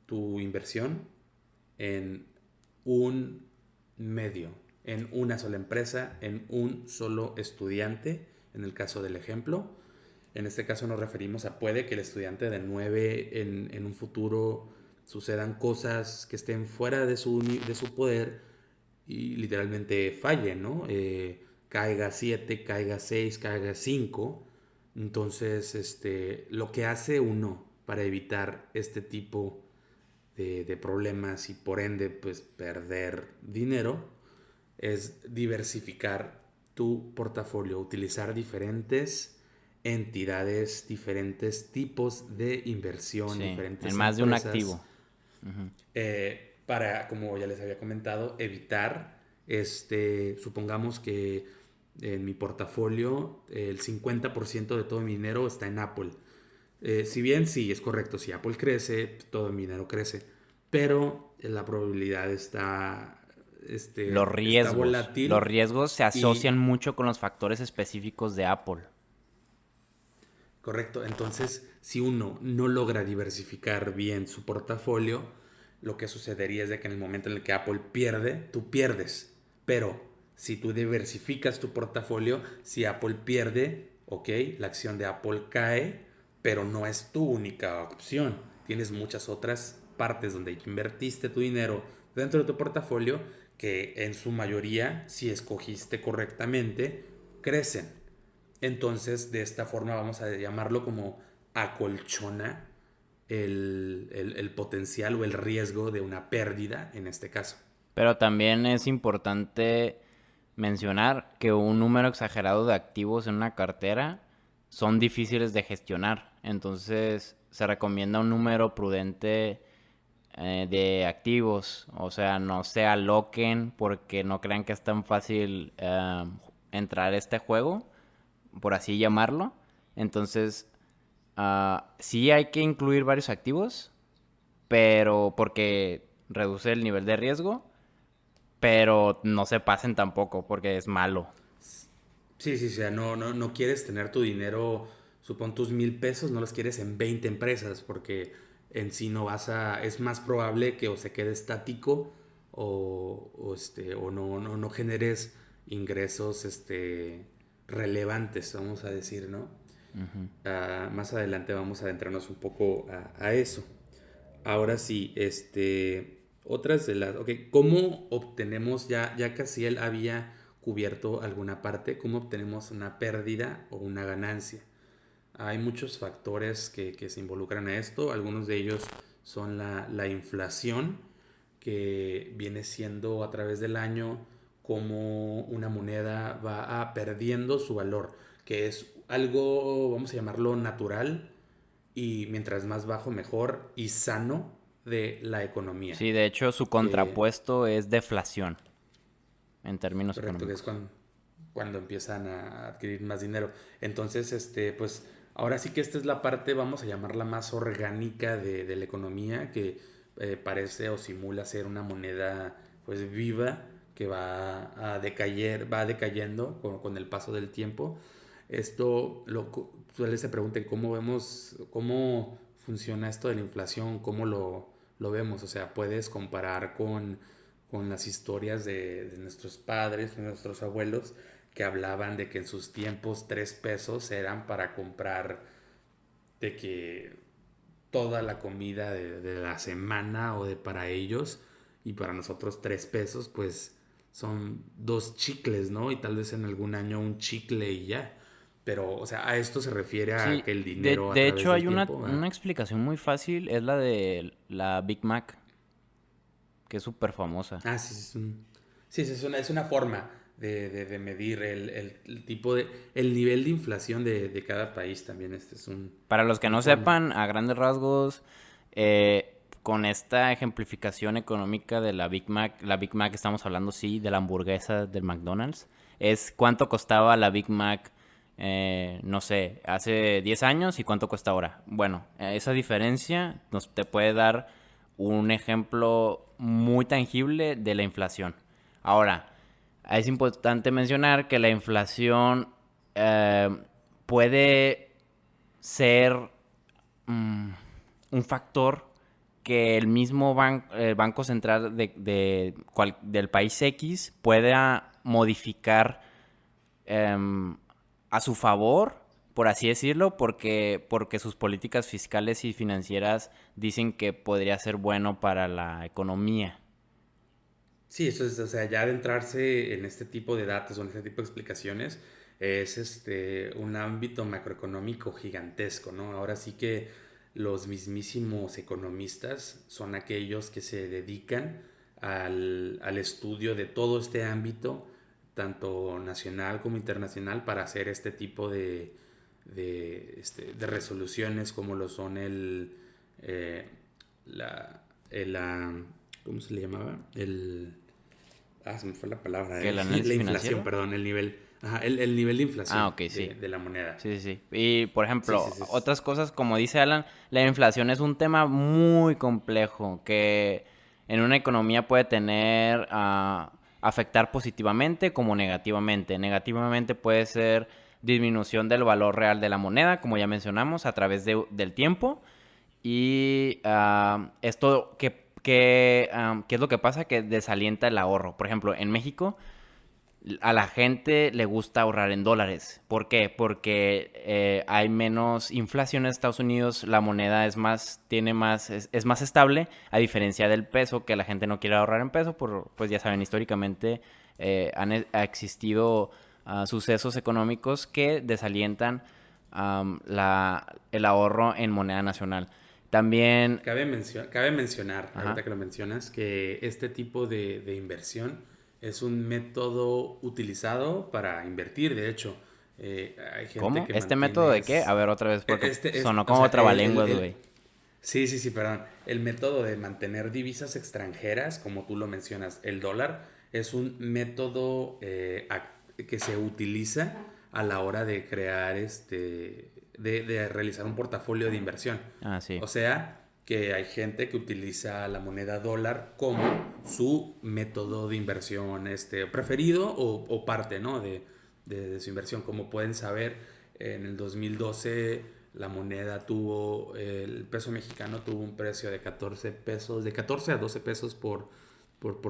tu inversión en un medio, en una sola empresa, en un solo estudiante, en el caso del ejemplo. En este caso nos referimos a puede que el estudiante de 9 en un futuro sucedan cosas que estén fuera de su poder y literalmente falle, ¿no? Caiga 7, caiga 6, caiga 5. Entonces, lo que hace uno para evitar este tipo de problemas y por ende pues perder dinero es diversificar tu portafolio, utilizar diferentes entidades, diferentes tipos de inversión, Sí, diferentes en más de un empresas, activo. Ujú. para, como ya les había comentado, evitar, supongamos que en mi portafolio el 50% de todo mi dinero está en Apple. Si bien sí, es correcto, si Apple crece, todo mi dinero crece, pero la probabilidad está Los volátil riesgos se asocian y mucho con los factores específicos de Apple. correcto. Entonces, si uno no logra diversificar bien su portafolio, lo que sucedería es de que en el momento en el que Apple pierde, tú pierdes. Pero si tú diversificas tu portafolio, si Apple pierde, ok, la acción de Apple cae, pero no es tu única opción. Tienes muchas otras partes donde invertiste tu dinero dentro de tu portafolio que en su mayoría, si escogiste correctamente, crecen. Entonces, de esta forma vamos a llamarlo como acolchona el potencial o el riesgo de una pérdida en este caso. Pero también es importante mencionar que un número exagerado de activos en una cartera son difíciles de gestionar. Entonces se recomienda un número prudente de activos. O sea, no se aloquen porque no crean que es tan fácil entrar a este juego, por así llamarlo. Entonces, sí hay que incluir varios activos, pero porque reduce el nivel de riesgo, pero no se pasen tampoco porque es malo. Sí, sí, o sea, no quieres tener tu dinero, supón tus 1,000 pesos, no los quieres en 20 empresas porque en sí no vas a, es más probable que o se quede estático o no generes ingresos relevantes, vamos a decir, ¿no? Más adelante vamos a adentrarnos un poco a eso. Ahora sí, otras de las, ok, ¿cómo obtenemos, ya casi él había cubierto alguna parte, cómo obtenemos una pérdida o una ganancia? Hay muchos factores que se involucran a esto, algunos de ellos son la inflación, que viene siendo a través del año como una moneda va perdiendo su valor, que es algo, vamos a llamarlo natural, y mientras más bajo mejor y sano de la economía. Sí, de hecho su Que, contrapuesto es deflación en términos correcto, que es económicos. cuando empiezan a adquirir más dinero. Entonces, pues ahora sí que esta es la parte, vamos a llamarla más orgánica de la economía, que parece o simula ser una moneda pues viva que va a decaer, va decayendo con el paso del tiempo. Esto suele se pregunten cómo vemos, cómo funciona esto de la inflación, cómo lo vemos. O sea, puedes comparar con las historias de nuestros padres, de nuestros abuelos, que hablaban de que en sus tiempos 3 pesos eran para comprar de que toda la comida de la semana o de para ellos, y para nosotros 3 pesos pues son 2 chicles, ¿no? Y tal vez en algún año un chicle y ya. Pero, o sea, a esto se refiere a Sí, que el de, dinero a de través hecho del hay tiempo. una explicación muy fácil, es la de la Big Mac, que es súper famosa. Sí, sí, es una forma de medir el tipo el nivel de inflación de cada país también. Para los que Una no forma. sepan, a grandes rasgos, con esta ejemplificación económica de la Big Mac estamos hablando, sí, de la hamburguesa del McDonald's, es cuánto costaba la Big Mac, no sé, hace 10 años y cuánto cuesta ahora. Bueno, esa diferencia nos te puede dar un ejemplo muy tangible de la inflación. Ahora, es importante mencionar que la inflación puede ser mm, un factor que el mismo Banco Central del país X pueda modificar em, a su favor, por así decirlo, porque sus políticas fiscales y financieras dicen que podría ser bueno para la economía. Sí, eso es, o sea, ya adentrarse en este tipo de datos o en este tipo de explicaciones es un ámbito macroeconómico gigantesco, ¿no? Ahora sí que los mismísimos economistas son aquellos que se dedican al estudio de todo este ámbito, tanto nacional como internacional, para hacer este tipo de resoluciones, como lo son ¿cómo se le llamaba? Se me fue la palabra. ¿Que el análisis la inflación, financiero? perdón, el nivel. Ajá, el nivel de inflación Ok, sí. de la moneda. Sí, sí, sí. Y, por ejemplo, Sí. otras cosas, como dice Alan, la inflación es un tema muy complejo que en una economía puede tener, afectar positivamente como negativamente. Negativamente puede ser disminución del valor real de la moneda, como ya mencionamos, a través del tiempo. Y esto, ¿qué es lo que pasa? Que desalienta el ahorro. Por ejemplo, en México a la gente le gusta ahorrar en dólares. ¿Por qué? Porque hay menos inflación en Estados Unidos, la moneda es más estable, a diferencia del peso, que la gente no quiere ahorrar en peso, pues ya saben, históricamente ha existido sucesos económicos que desalientan el ahorro en moneda nacional. También... Cabe mencionar, Ajá. ahorita que lo mencionas, que este tipo de inversión es un método utilizado para invertir. De hecho, hay gente ¿Cómo? que ¿Este método de qué? A ver, otra vez, porque sonó como trabalenguas, güey. Sí, perdón. El método de mantener divisas extranjeras, como tú lo mencionas, el dólar, es un método que se utiliza a la hora de crear de realizar un portafolio de inversión. Ah, sí. O sea, que hay gente que utiliza la moneda dólar como su método de inversión preferido o parte, ¿no? de su inversión. Como pueden saber, en el 2012 la moneda el peso mexicano tuvo un precio de 14 pesos, de 14 a 12 pesos por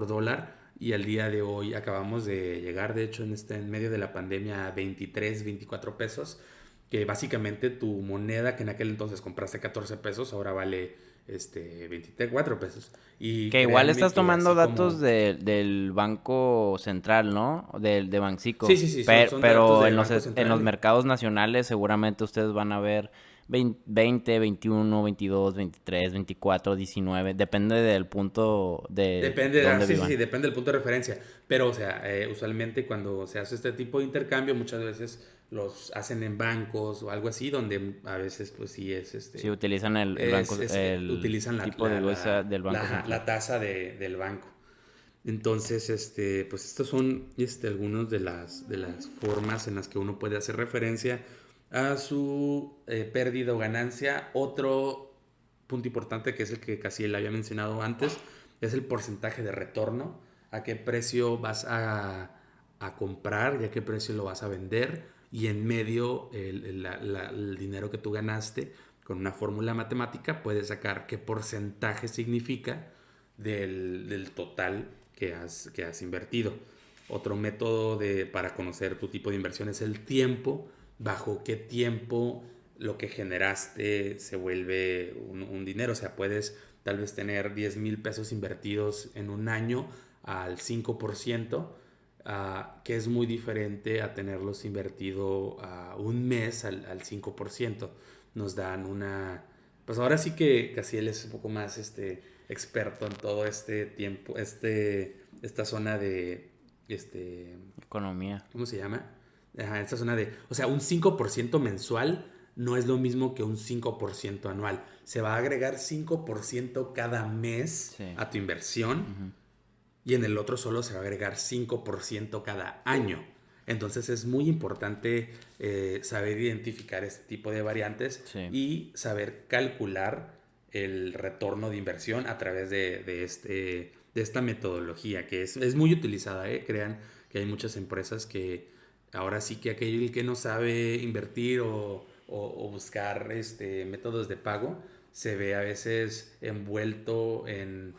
dólar, y al día de hoy acabamos de llegar, de hecho, en medio de la pandemia, a 23, 24 pesos, que básicamente tu moneda, que en aquel entonces compraste 14 pesos, ahora vale 24 pesos. Y Que igual estás que tomando así datos como... del Banco Central, ¿no? De Banxico. Sí, son datos Pero del en Banco en los Central. mercados nacionales seguramente ustedes van a ver 20, 21, 22, 23, 24, 19. Depende del punto de donde Sí, vivan. depende del punto de referencia. Pero, o sea, usualmente cuando se hace este tipo de intercambio, muchas veces los hacen en bancos o algo así, donde a veces, pues sí es Si utilizan el banco, el utilizan tipo de divisa del Banco la Central. tasa del banco. Entonces, pues estos son algunos de las formas en las que uno puede hacer referencia a su pérdida o ganancia. Otro punto importante, que es el que casi él había mencionado antes, es el porcentaje de retorno. A qué precio vas a comprar y a qué precio lo vas a vender. Y en medio, el dinero que tú ganaste, con una fórmula matemática, puedes sacar qué porcentaje significa del total que has invertido. Otro método para conocer tu tipo de inversión es el tiempo. Bajo qué tiempo lo que generaste se vuelve un dinero. O sea, puedes tal vez tener 10,000 pesos invertidos en un año al 5%, que es muy diferente a tenerlos invertido a un mes al 5%. Nos dan pues ahora sí que Casiel es un poco más experto en todo este tiempo, esta zona de, Economía. ¿cómo se llama? Esta zona o sea, un 5% mensual no es lo mismo que un 5% anual. Se va a agregar 5% cada mes, sí, a tu inversión, uh-huh, y en el otro solo se va a agregar 5% cada año. Entonces es muy importante saber identificar este tipo de variantes, sí, y saber calcular el retorno de inversión a través de esta metodología, que es muy utilizada. Crean que hay muchas empresas que ahora sí que aquel que no sabe invertir o buscar métodos de pago se ve a veces envuelto en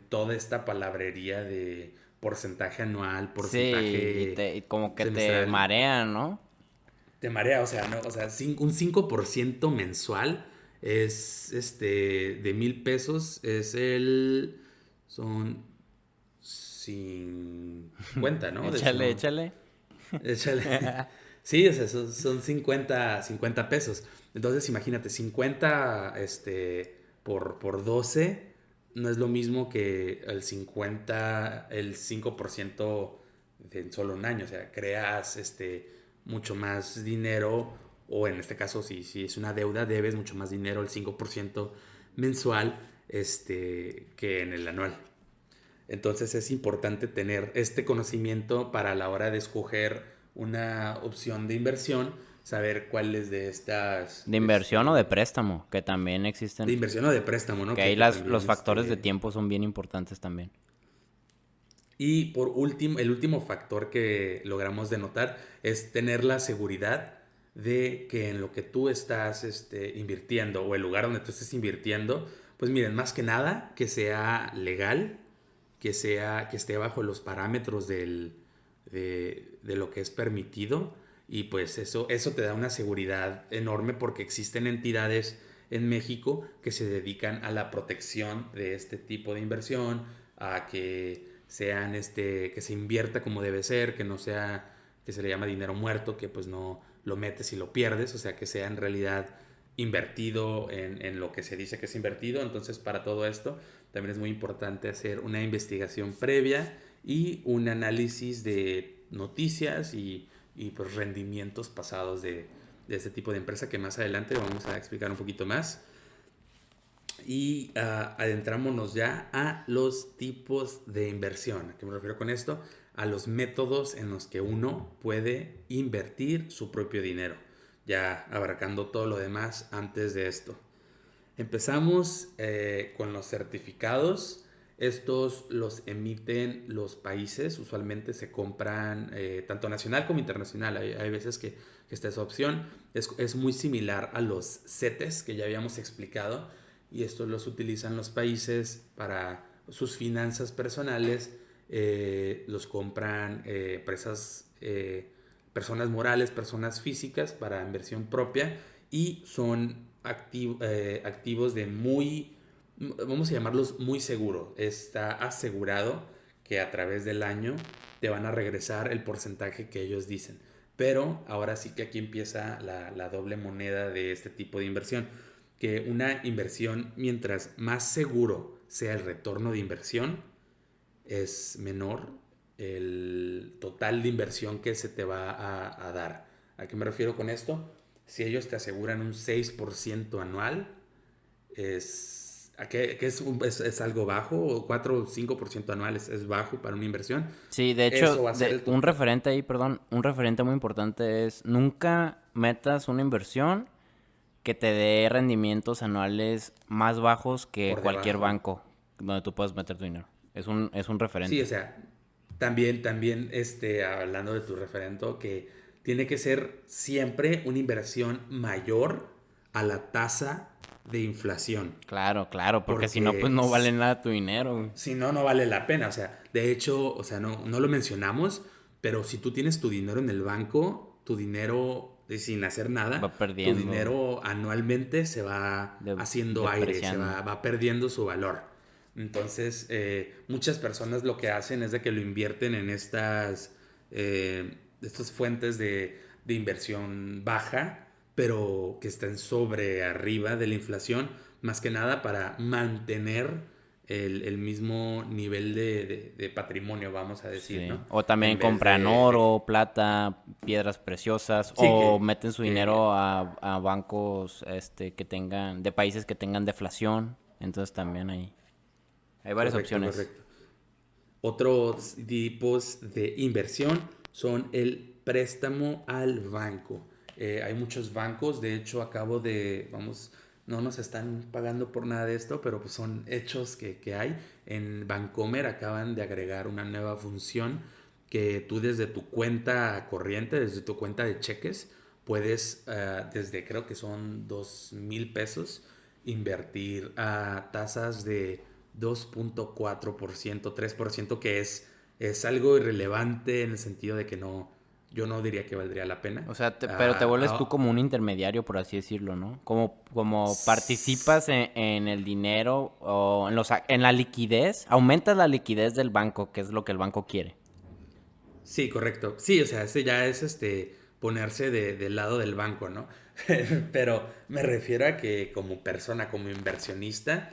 toda esta palabrería de porcentaje anual, porcentaje... Sí, y como que te marean, ¿no? Te marea, o sea, ¿no? O sea, un 5% mensual es de 1,000 pesos, son 50, ¿no? Échale. Sí, o sea, son 50 pesos. Entonces, imagínate, 50 por 12 no es lo mismo que el 5% en solo un año. O sea, creas mucho más dinero, o en este caso, si es una deuda, debes mucho más dinero, el 5% mensual, que en el anual. Entonces es importante tener este conocimiento para la hora de escoger una opción de inversión, saber cuáles de estas, De inversión o de préstamo, que también existen. de inversión o de préstamo, ¿no? Que ahí Que los también, factores de tiempo son bien importantes también. Y por último, el último factor que logramos denotar es tener la seguridad de que en lo que tú estás invirtiendo, o el lugar donde tú estés invirtiendo, pues miren, más que nada que sea legal, que esté bajo los parámetros de lo que es permitido, y pues eso te da una seguridad enorme, porque existen entidades en México que se dedican a la protección de este tipo de inversión, a que que se invierta como debe ser, que no sea, que se le llama dinero muerto, que pues no lo metes y lo pierdes, o sea, que sea en realidad invertido en lo que se dice que es invertido. Entonces, para todo esto también es muy importante hacer una investigación previa y un análisis de noticias y pues rendimientos pasados de este tipo de empresa, que más adelante vamos a explicar un poquito más. Y adentrámonos ya a los tipos de inversión. ¿A qué me refiero con esto? A los métodos en los que uno puede invertir su propio dinero, ya abarcando todo lo demás antes de esto. Empezamos con los certificados. Estos los emiten los países, usualmente se compran tanto nacional como internacional. Hay veces que está esa opción. Es muy similar a los CETES que ya habíamos explicado, y estos los utilizan los países para sus finanzas personales. Los compran empresas, personas morales, personas físicas, para inversión propia, y son activos de muy, vamos a llamarlos muy seguros. Está asegurado que a través del año te van a regresar el porcentaje que ellos dicen. Pero ahora sí que aquí empieza la doble moneda de este tipo de inversión, que una inversión, mientras más seguro sea el retorno de inversión, es menor el total de inversión que se te va a dar. ¿A qué me refiero con esto? Si ellos te aseguran un 6% anual, es algo bajo, o 4 o 5% anual es bajo para una inversión. Sí, de hecho, un referente ahí, perdón, un referente muy importante es: nunca metas una inversión que te dé rendimientos anuales más bajos que Por cualquier debajo. banco donde tú puedas meter tu dinero. Es un referente. Sí, o sea, también, hablando de tu referendo, que tiene que ser siempre una inversión mayor a la tasa de inflación. Claro, claro, porque si no, pues Porque no vale nada tu dinero, güey. si no, no vale la pena. O sea, de hecho, o sea, no lo mencionamos, pero si tú tienes tu dinero en el banco, tu dinero, sin hacer nada, Va tu perdiendo. dinero anualmente se va haciendo aire, Depreciando. va perdiendo su valor. Entonces, muchas personas lo que hacen es de que lo invierten en estas fuentes de inversión baja, pero que estén sobre arriba de la inflación, más que nada para mantener el mismo nivel de patrimonio, vamos a decir, Sí. ¿no? O también En vez compran oro, plata, piedras preciosas, Sí, o meten su que dinero a bancos que tengan, de países que tengan deflación. Entonces también hay varias correcto, opciones. correcto. Otros tipos de inversión son el préstamo al banco. Hay muchos bancos, de hecho no nos están pagando por nada de esto, pero pues son hechos que hay. En Bancomer acaban de agregar una nueva función, que tú desde tu cuenta corriente, desde tu cuenta de cheques, puedes, desde creo que son 2,000 pesos, invertir a tasas de 2,4%, 3%, que es algo irrelevante en el sentido de que yo no diría que valdría la pena. O sea, pero te vuelves tú como un intermediario, por así decirlo, ¿no? Como participas en el dinero o en la liquidez, aumentas la liquidez del banco, que es lo que el banco quiere. Sí, correcto. Sí, o sea, ese ya es ponerse del lado del banco, ¿no? Pero me refiero a que como persona, como inversionista,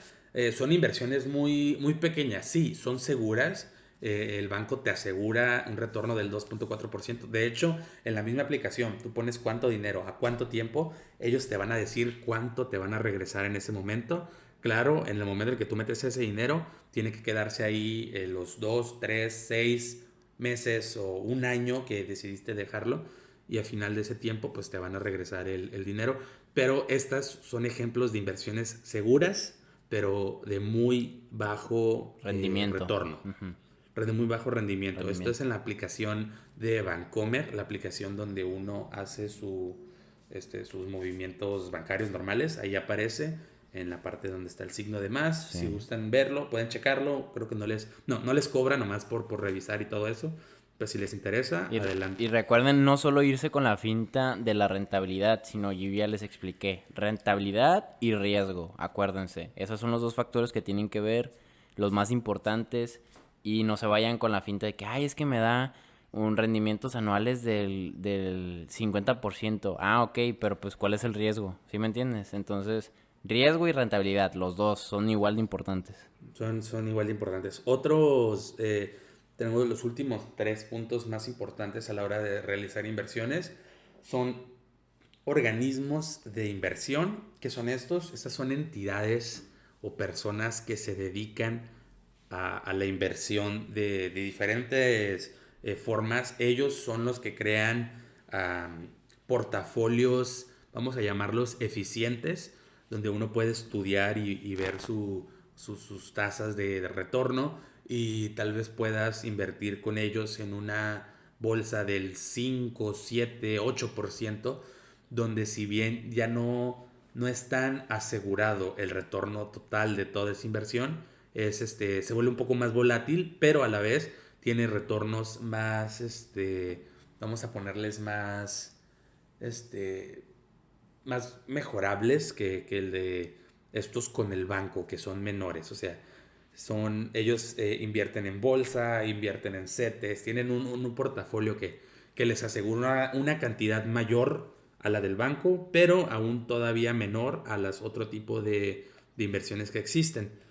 son inversiones muy, muy pequeñas. Sí, son seguras. El banco te asegura un retorno del 2.4%. De hecho, en la misma aplicación, tú pones cuánto dinero, a cuánto tiempo, ellos te van a decir cuánto te van a regresar en ese momento. Claro, en el momento en el que tú metes ese dinero, tiene que quedarse ahí los 2, 3, 6 meses o un año que decidiste dejarlo, y al final de ese tiempo pues te van a regresar el dinero. Pero estas son ejemplos de inversiones seguras, pero de muy bajo Rendimiento. retorno. Ujú. De muy bajo rendimiento. Esto Rendimiento. es en la aplicación de Bancomer, la aplicación donde uno hace sus movimientos bancarios normales. Ahí aparece en la parte donde está el signo de más. Sí. Si gustan verlo, pueden checarlo. Creo que no les cobra nomás por revisar y todo eso. Pero si les interesa, adelante. Y recuerden no solo irse con la finta de la rentabilidad, sino yo ya les expliqué, rentabilidad y riesgo, acuérdense. Esos son los dos factores que tienen que ver, los más importantes, y no se vayan con la finta de que, ay, es que me da un rendimientos anuales del 50%. Ah, ok, pero pues ¿cuál es el riesgo? ¿Sí me entiendes? Entonces, riesgo y rentabilidad, los dos son igual de importantes. Son igual de importantes. Otros, tenemos los últimos 3 puntos más importantes a la hora de realizar inversiones. Son organismos de inversión. ¿Qué son estos? Estas son entidades o personas que se dedican a la inversión de diferentes formas. Ellos son los que crean portafolios, vamos a llamarlos eficientes, donde uno puede estudiar y ver sus tasas de retorno, y tal vez puedas invertir con ellos en una bolsa del 5, 7, 8%, donde si bien ya no es tan asegurado el retorno total de toda esa inversión, se vuelve un poco más volátil, pero a la vez tiene retornos más, vamos a ponerles más mejorables que el de estos con el banco, que son menores. O sea, ellos invierten en bolsa, invierten en CETES, tienen un portafolio que les asegura una cantidad mayor a la del banco, pero aún todavía menor a las otro tipo de inversiones que existen.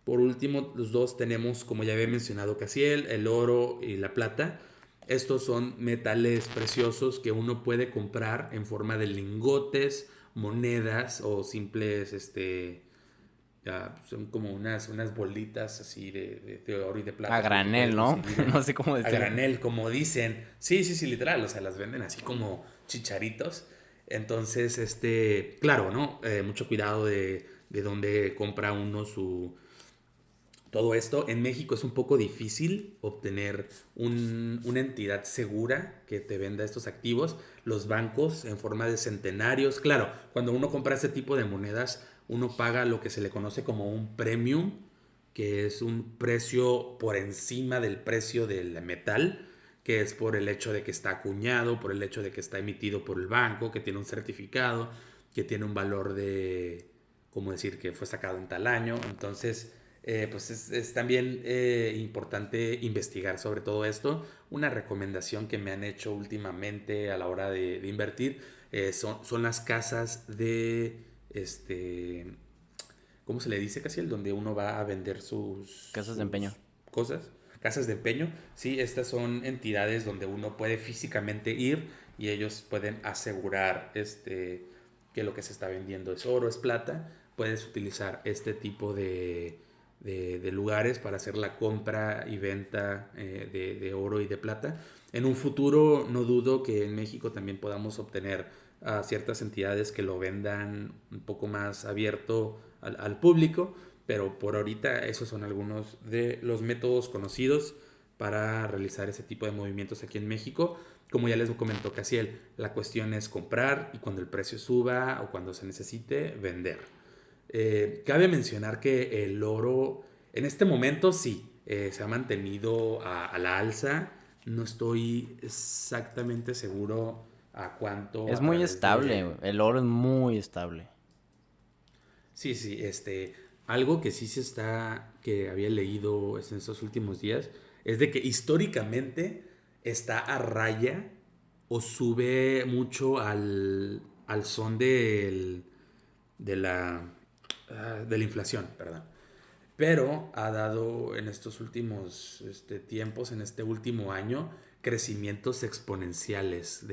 Por último, los dos tenemos, como ya había mencionado Casiel, el oro y la plata. Estos son metales preciosos que uno puede comprar en forma de lingotes, monedas o simples, son como unas bolitas así de oro y de plata. A granel, ¿no? No sé cómo A decirlo. granel, como dicen. Sí, literal. O sea, las venden así como chicharitos. Entonces, claro, ¿no? Mucho cuidado de dónde compra uno todo esto. En México es un poco difícil obtener una entidad segura que te venda estos activos. Los bancos en forma de centenarios. Claro, cuando uno compra este tipo de monedas, uno paga lo que se le conoce como un premium, que es un precio por encima del precio del metal, que es por el hecho de que está acuñado, por el hecho de que está emitido por el banco, que tiene un certificado, que tiene un valor de, como decir, que fue sacado en tal año. Entonces, pues es también importante investigar sobre todo esto. Una recomendación que me han hecho últimamente a la hora de invertir son las casas de, ¿cómo se le dice, Casiel? Donde uno va a vender Casas de empeño. Cosas. Casas de empeño. Sí, estas son entidades donde uno puede físicamente ir y ellos pueden asegurar que lo que se está vendiendo es oro, es plata. Puedes utilizar este tipo de lugares para hacer la compra y venta de oro y de plata. En un futuro no dudo que en México también podamos obtener a ciertas entidades que lo vendan un poco más abierto al público, pero por ahorita esos son algunos de los métodos conocidos para realizar ese tipo de movimientos aquí en México. Como ya les comentó Casiel, la cuestión es comprar y cuando el precio suba o cuando se necesite, vender. Cabe mencionar que el oro en este momento sí se ha mantenido a la alza. No estoy exactamente seguro a cuánto. Es muy estable, el oro es muy estable. Sí, algo que que había leído en estos últimos días, es de que históricamente está a raya o sube mucho al son de la inflación, perdón. Pero ha dado en estos últimos tiempos, en este último año, crecimientos exponenciales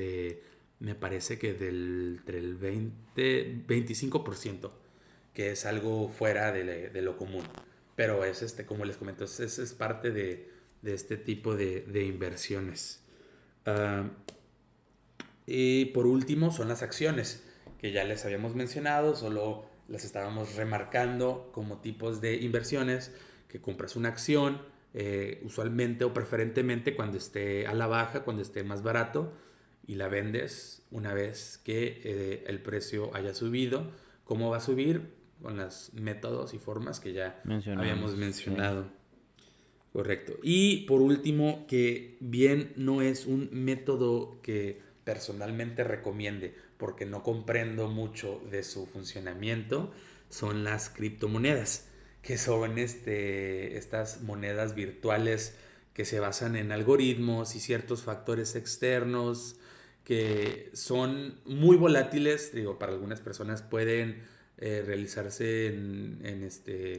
me parece que entre el 25%, que es algo fuera de lo común. Pero es, como les comento, es parte de este tipo de inversiones. Y por último son las acciones, que ya les habíamos mencionado, solo las estábamos remarcando como tipos de inversiones, que compras una acción, usualmente o preferentemente cuando esté a la baja, cuando esté más barato, y la vendes una vez que el precio haya subido. ¿Cómo va a subir? Con los métodos y formas que ya habíamos mencionado. Sí. Correcto. Y por último, que bien no es un método que personalmente recomiende, porque no comprendo mucho de su funcionamiento, son las criptomonedas, que son estas monedas virtuales que se basan en algoritmos y ciertos factores externos que son muy volátiles. Digo, para algunas personas pueden realizarse en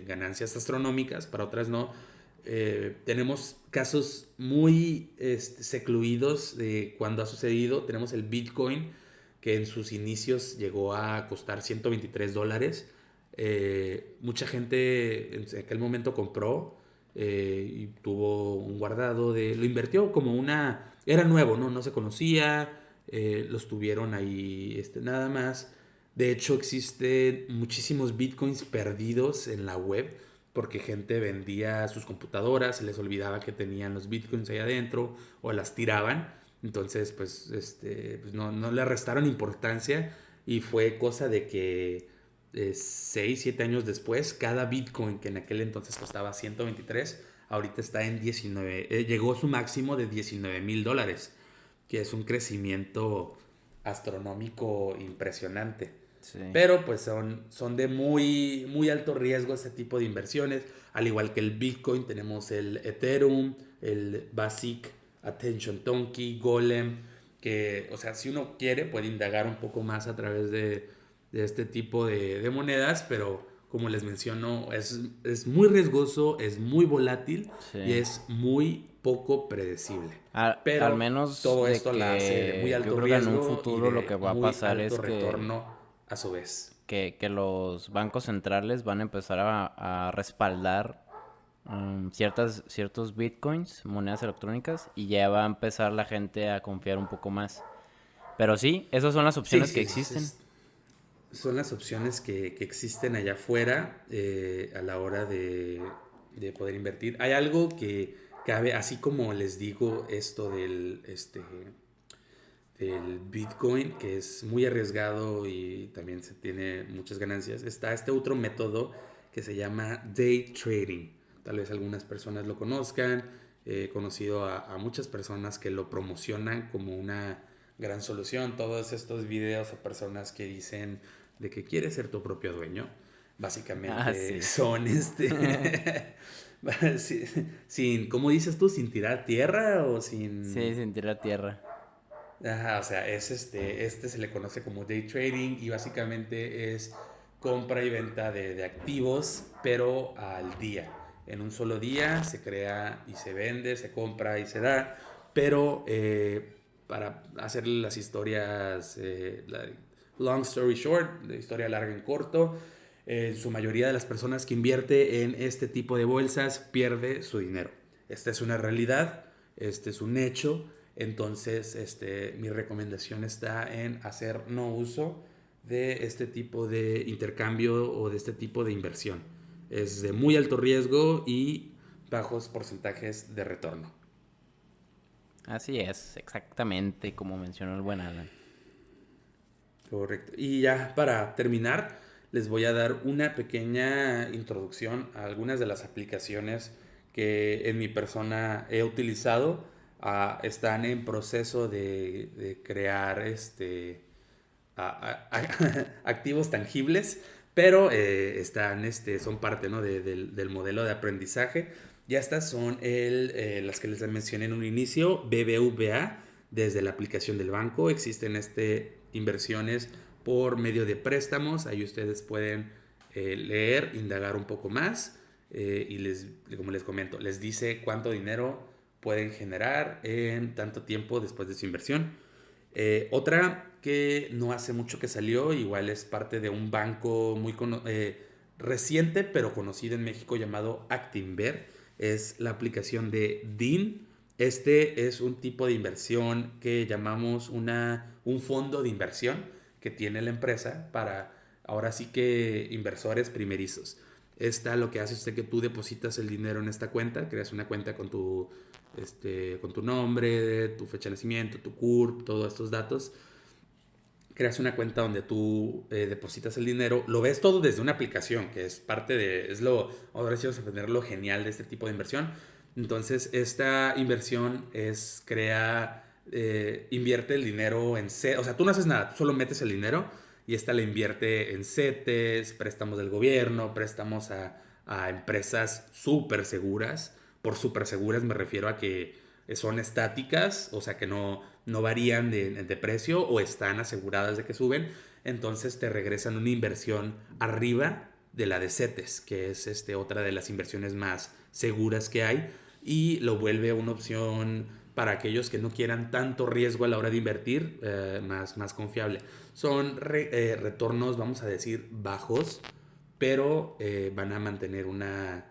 ganancias astronómicas, para otras no. Tenemos casos muy secluidos de cuando ha sucedido. Tenemos el Bitcoin, que en sus inicios llegó a costar $123. Mucha gente en aquel momento compró y tuvo un guardado, lo invirtió como era nuevo, no se conocía, los tuvieron ahí nada más. De hecho, existen muchísimos Bitcoins perdidos en la web, porque gente vendía sus computadoras, se les olvidaba que tenían los Bitcoins ahí adentro o las tiraban. Entonces, pues no le restaron importancia, y fue cosa de que 6-7 años después, cada Bitcoin, que en aquel entonces costaba 123, ahorita está en 19, llegó a su máximo de $19,000, que es un crecimiento astronómico impresionante. Sí. Pero pues son de muy, muy alto riesgo este tipo de inversiones. Al igual que el Bitcoin, tenemos el Ethereum, el Basic Attention Donkey, Golem, que, o sea, si uno quiere puede indagar un poco más a través de este tipo de monedas, pero como les menciono, es muy riesgoso, es muy volátil, sí, y es muy poco predecible. Pero al menos todo esto la hace de muy alto riesgo, en un futuro lo que va a pasar es retorno a su vez. Que los bancos centrales van a empezar a respaldar ciertos bitcoins, monedas electrónicas, y ya va a empezar la gente a confiar un poco más. Pero sí, esas son las opciones que existen. Son las opciones que existen allá afuera a la hora de poder invertir. Hay algo que cabe, así como les digo esto del Bitcoin, que es muy arriesgado y también se tiene muchas ganancias. Está este otro método que se llama day trading. Tal vez algunas personas lo conozcan. He conocido a muchas personas que lo promocionan como una gran solución. Todos estos videos a personas que dicen de que quieres ser tu propio dueño, básicamente sí, son sin, ¿cómo dices tú? ¿Sin tirar tierra o sin...? Sí, sin tirar tierra. Ajá, o sea, se le conoce como day trading, y básicamente es compra y venta de activos, pero al día. En un solo día se crea y se vende, se compra y se da, pero para hacer las historias, long story short, de historia larga en corto, su mayoría de las personas que invierte en este tipo de bolsas pierde su dinero. Esta es una realidad, este es un hecho. Entonces, mi recomendación está en hacer no uso de este tipo de intercambio o de este tipo de inversión. Es de muy alto riesgo y bajos porcentajes de retorno. Así es, exactamente como mencionó el buen Alan. Correcto. Y ya para terminar, les voy a dar una pequeña introducción a algunas de las aplicaciones que en mi persona he utilizado. Están en proceso de crear activos tangibles, pero son parte, ¿no? del modelo de aprendizaje. Ya estas son las que les mencioné en un inicio: BBVA, desde la aplicación del banco. Existen inversiones por medio de préstamos. Ahí ustedes pueden leer, indagar un poco más como les comento, les dice cuánto dinero pueden generar en tanto tiempo después de su inversión. Otra que no hace mucho que salió, igual es parte de un banco muy reciente pero conocido en México llamado Actinver, es la aplicación de DIN. Este es un tipo de inversión que llamamos un fondo de inversión que tiene la empresa para, ahora sí que, inversores primerizos. Lo que hace es que tú depositas el dinero en esta cuenta, creas una cuenta con tu nombre, tu fecha de nacimiento, tu CURP, todos estos datos. Creas una cuenta donde tú depositas el dinero, lo ves todo desde una aplicación, que es parte de, ahora sí vamos a aprender lo genial de este tipo de inversión. Entonces, esta inversión invierte el dinero o sea, tú no haces nada, tú solo metes el dinero y esta la invierte en CETES, préstamos del gobierno, préstamos a empresas súper seguras. Por súper seguras me refiero a que son estáticas, o sea que no varían de precio o están aseguradas de que suben. Entonces te regresan una inversión arriba de la de CETES, que es otra de las inversiones más seguras que hay, y lo vuelve una opción para aquellos que no quieran tanto riesgo a la hora de invertir, más confiable. Son retornos, vamos a decir, bajos, pero van a mantenerse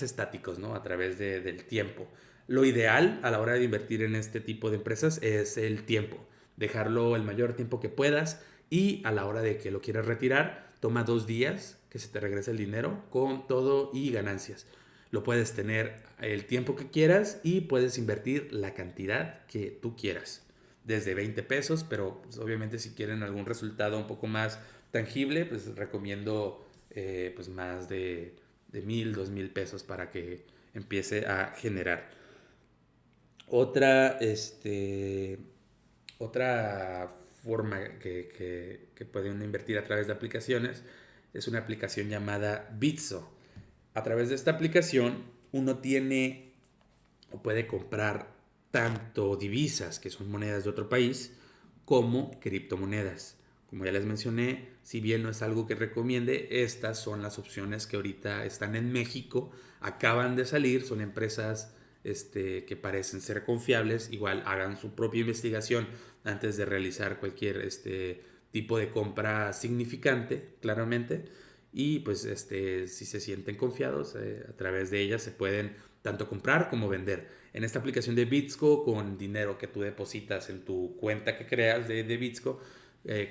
estáticos, ¿no? A través del tiempo. Lo ideal a la hora de invertir en este tipo de empresas es el tiempo. Dejarlo el mayor tiempo que puedas, y a la hora de que lo quieras retirar, toma 2 días que se te regrese el dinero con todo y ganancias. Lo puedes tener el tiempo que quieras y puedes invertir la cantidad que tú quieras. Desde 20 pesos, pero pues, obviamente si quieren algún resultado un poco más tangible, pues recomiendo pues más de 1,000, 2,000 pesos para que empiece a generar. Otra forma que puede uno invertir a través de aplicaciones es una aplicación llamada Bitso. A través de esta aplicación uno tiene o puede comprar tanto divisas, que son monedas de otro país, como criptomonedas. Como ya les mencioné, si bien no es algo que recomiende, estas son las opciones que ahorita están en México, acaban de salir, son empresas que parecen ser confiables. Igual hagan su propia investigación antes de realizar cualquier tipo de compra significante, claramente. Y pues si se sienten confiados, a través de ellas se pueden tanto comprar como vender. En esta aplicación de Bitsco, con dinero que tú depositas en tu cuenta que creas de Bitsco,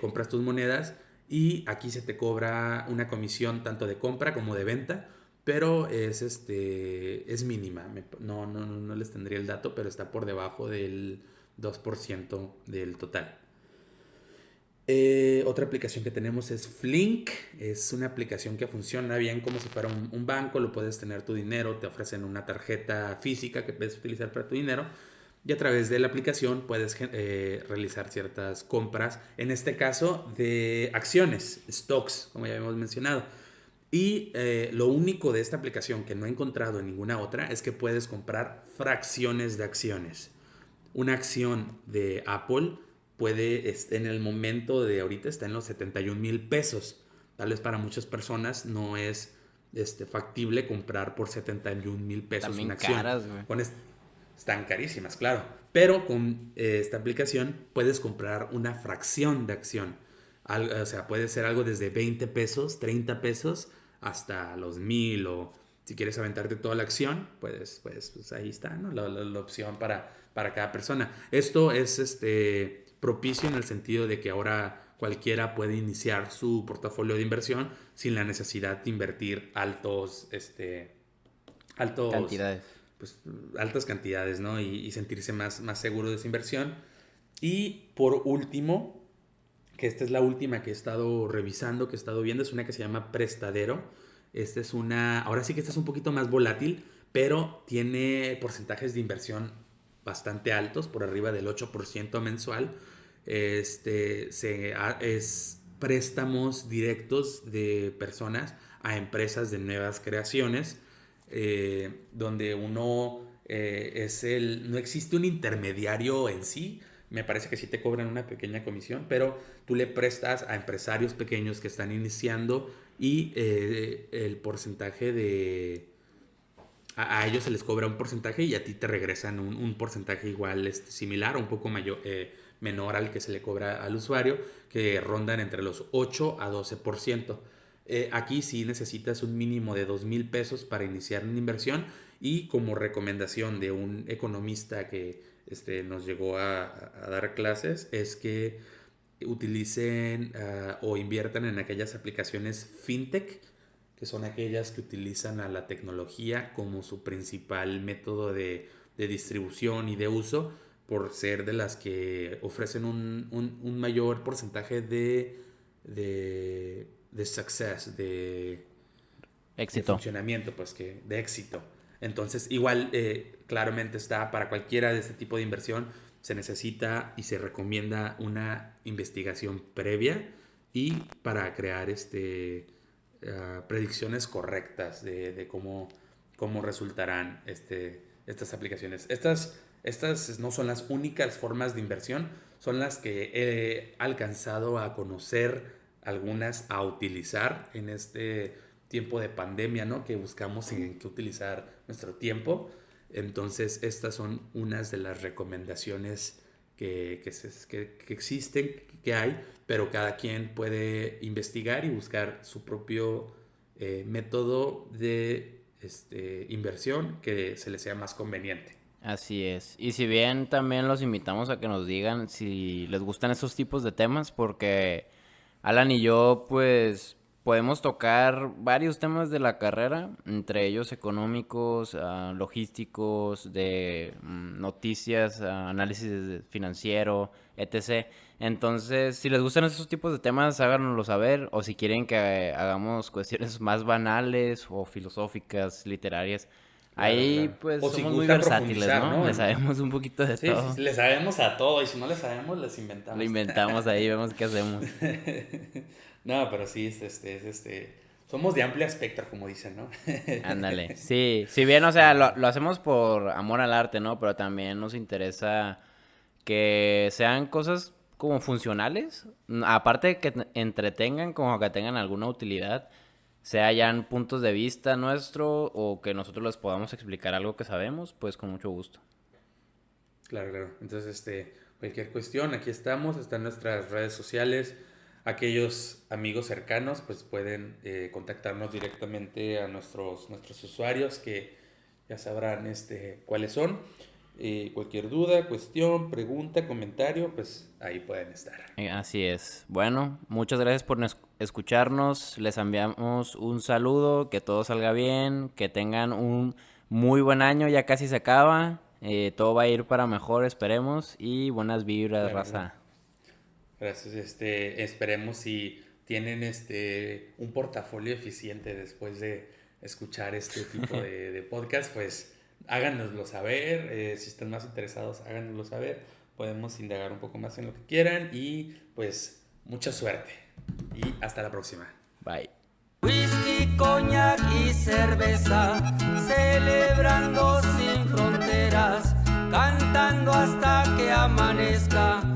compras tus monedas y aquí se te cobra una comisión tanto de compra como de venta, pero es mínima. No les tendría el dato, pero está por debajo del 2% del total. Otra aplicación que tenemos es Flink. Es una aplicación que funciona bien como si fuera un banco. Lo puedes tener tu dinero, te ofrecen una tarjeta física que puedes utilizar para tu dinero, y a través de la aplicación puedes realizar ciertas compras, en este caso de acciones, stocks, como ya habíamos mencionado. Y lo único de esta aplicación que no he encontrado en ninguna otra es que puedes comprar fracciones de acciones. Una acción de Apple en el momento de ahorita está en los 71,000 pesos. Tal vez para muchas personas no es factible comprar por 71,000 pesos también una acción. Caras, güey. Están carísimas, claro. Pero con esta aplicación puedes comprar una fracción de acción. O sea, puede ser algo desde 20 pesos, 30 pesos, hasta los 1,000. O si quieres aventarte toda la acción, pues ahí está, ¿no? La opción para cada persona. Esto es propicio en el sentido de que ahora cualquiera puede iniciar su portafolio de inversión sin la necesidad de invertir altas cantidades. Pues, altas cantidades, ¿no? Y sentirse más seguro de esa inversión. Y por último, que esta es la última que he estado revisando, que he estado viendo, es una que se llama Prestadero. Ahora sí que esta es un poquito más volátil, pero tiene porcentajes de inversión bastante altos, por arriba del 8% mensual. Es préstamos directos de personas a empresas de nuevas creaciones, donde uno no existe un intermediario en sí. Me parece que sí te cobran una pequeña comisión, pero tú le prestas a empresarios pequeños que están iniciando y el porcentaje a ellos se les cobra un porcentaje y a ti te regresan un porcentaje igual, similar o un poco menor al que se le cobra al usuario, que rondan entre los 8 a 12%. Aquí sí necesitas un mínimo de 2,000 pesos para iniciar una inversión, y como recomendación de un economista que nos llegó a dar clases es que utilicen o inviertan en aquellas aplicaciones fintech, que son aquellas que utilizan a la tecnología como su principal método de distribución y de uso, por ser de las que ofrecen un mayor porcentaje de success, de éxito, de funcionamiento, pues de éxito. Entonces, igual, claramente está para cualquiera de este tipo de inversión, se necesita y se recomienda una investigación previa y para crear predicciones correctas de cómo resultarán estas aplicaciones. Estas no son las únicas formas de inversión, son las que he alcanzado a conocer, algunas a utilizar en este tiempo de pandemia, ¿no? Que buscamos en qué utilizar nuestro tiempo. Entonces, estas son unas de las recomendaciones que existen, que hay, pero cada quien puede investigar y buscar su propio método de inversión que se le sea más conveniente. así es. Y si bien también los invitamos a que nos digan si les gustan esos tipos de temas, porque Alan y yo pues podemos tocar varios temas de la carrera, entre ellos económicos, logísticos, de noticias, análisis financiero, etc. Entonces, si les gustan esos tipos de temas, háganoslo saber, o si quieren que hagamos cuestiones más banales o filosóficas, literarias. Ahí Claro. pues O si somos muy gustan versátiles, profundizar, ¿no? ¿no? Le sabemos un poquito de todo. Sí, le sabemos a todo, y si no le sabemos, les inventamos. Lo inventamos ahí, vemos qué hacemos. No, pero sí, somos de amplio espectro, como dicen, ¿no? Ándale, sí, si bien, o sea, lo hacemos por amor al arte, ¿no? Pero también nos interesa que sean cosas como funcionales, aparte de que entretengan, como que tengan alguna utilidad, sea ya en puntos de vista nuestro o que nosotros les podamos explicar algo que sabemos, pues con mucho gusto. Claro. Entonces, cualquier cuestión, aquí estamos, están nuestras redes sociales. Aquellos amigos cercanos, pues pueden contactarnos directamente a nuestros usuarios, que ya sabrán cuáles son. Cualquier duda, cuestión, pregunta, comentario, pues ahí pueden estar. Así es. Bueno, muchas gracias por escucharnos. Les enviamos un saludo, que todo salga bien, que tengan un muy buen año, ya casi se acaba. Todo va a ir para mejor, esperemos, y buenas vibras, Claro, raza. Gracias. Esperemos si tienen un portafolio eficiente después de escuchar este tipo de podcast, pues háganoslo saber. Si están más interesados, háganoslo saber. Podemos indagar un poco más en lo que quieran, y pues mucha suerte y hasta la próxima. Bye. Whisky, coñac y cerveza, celebrando sin fronteras, cantando hasta que amanezca.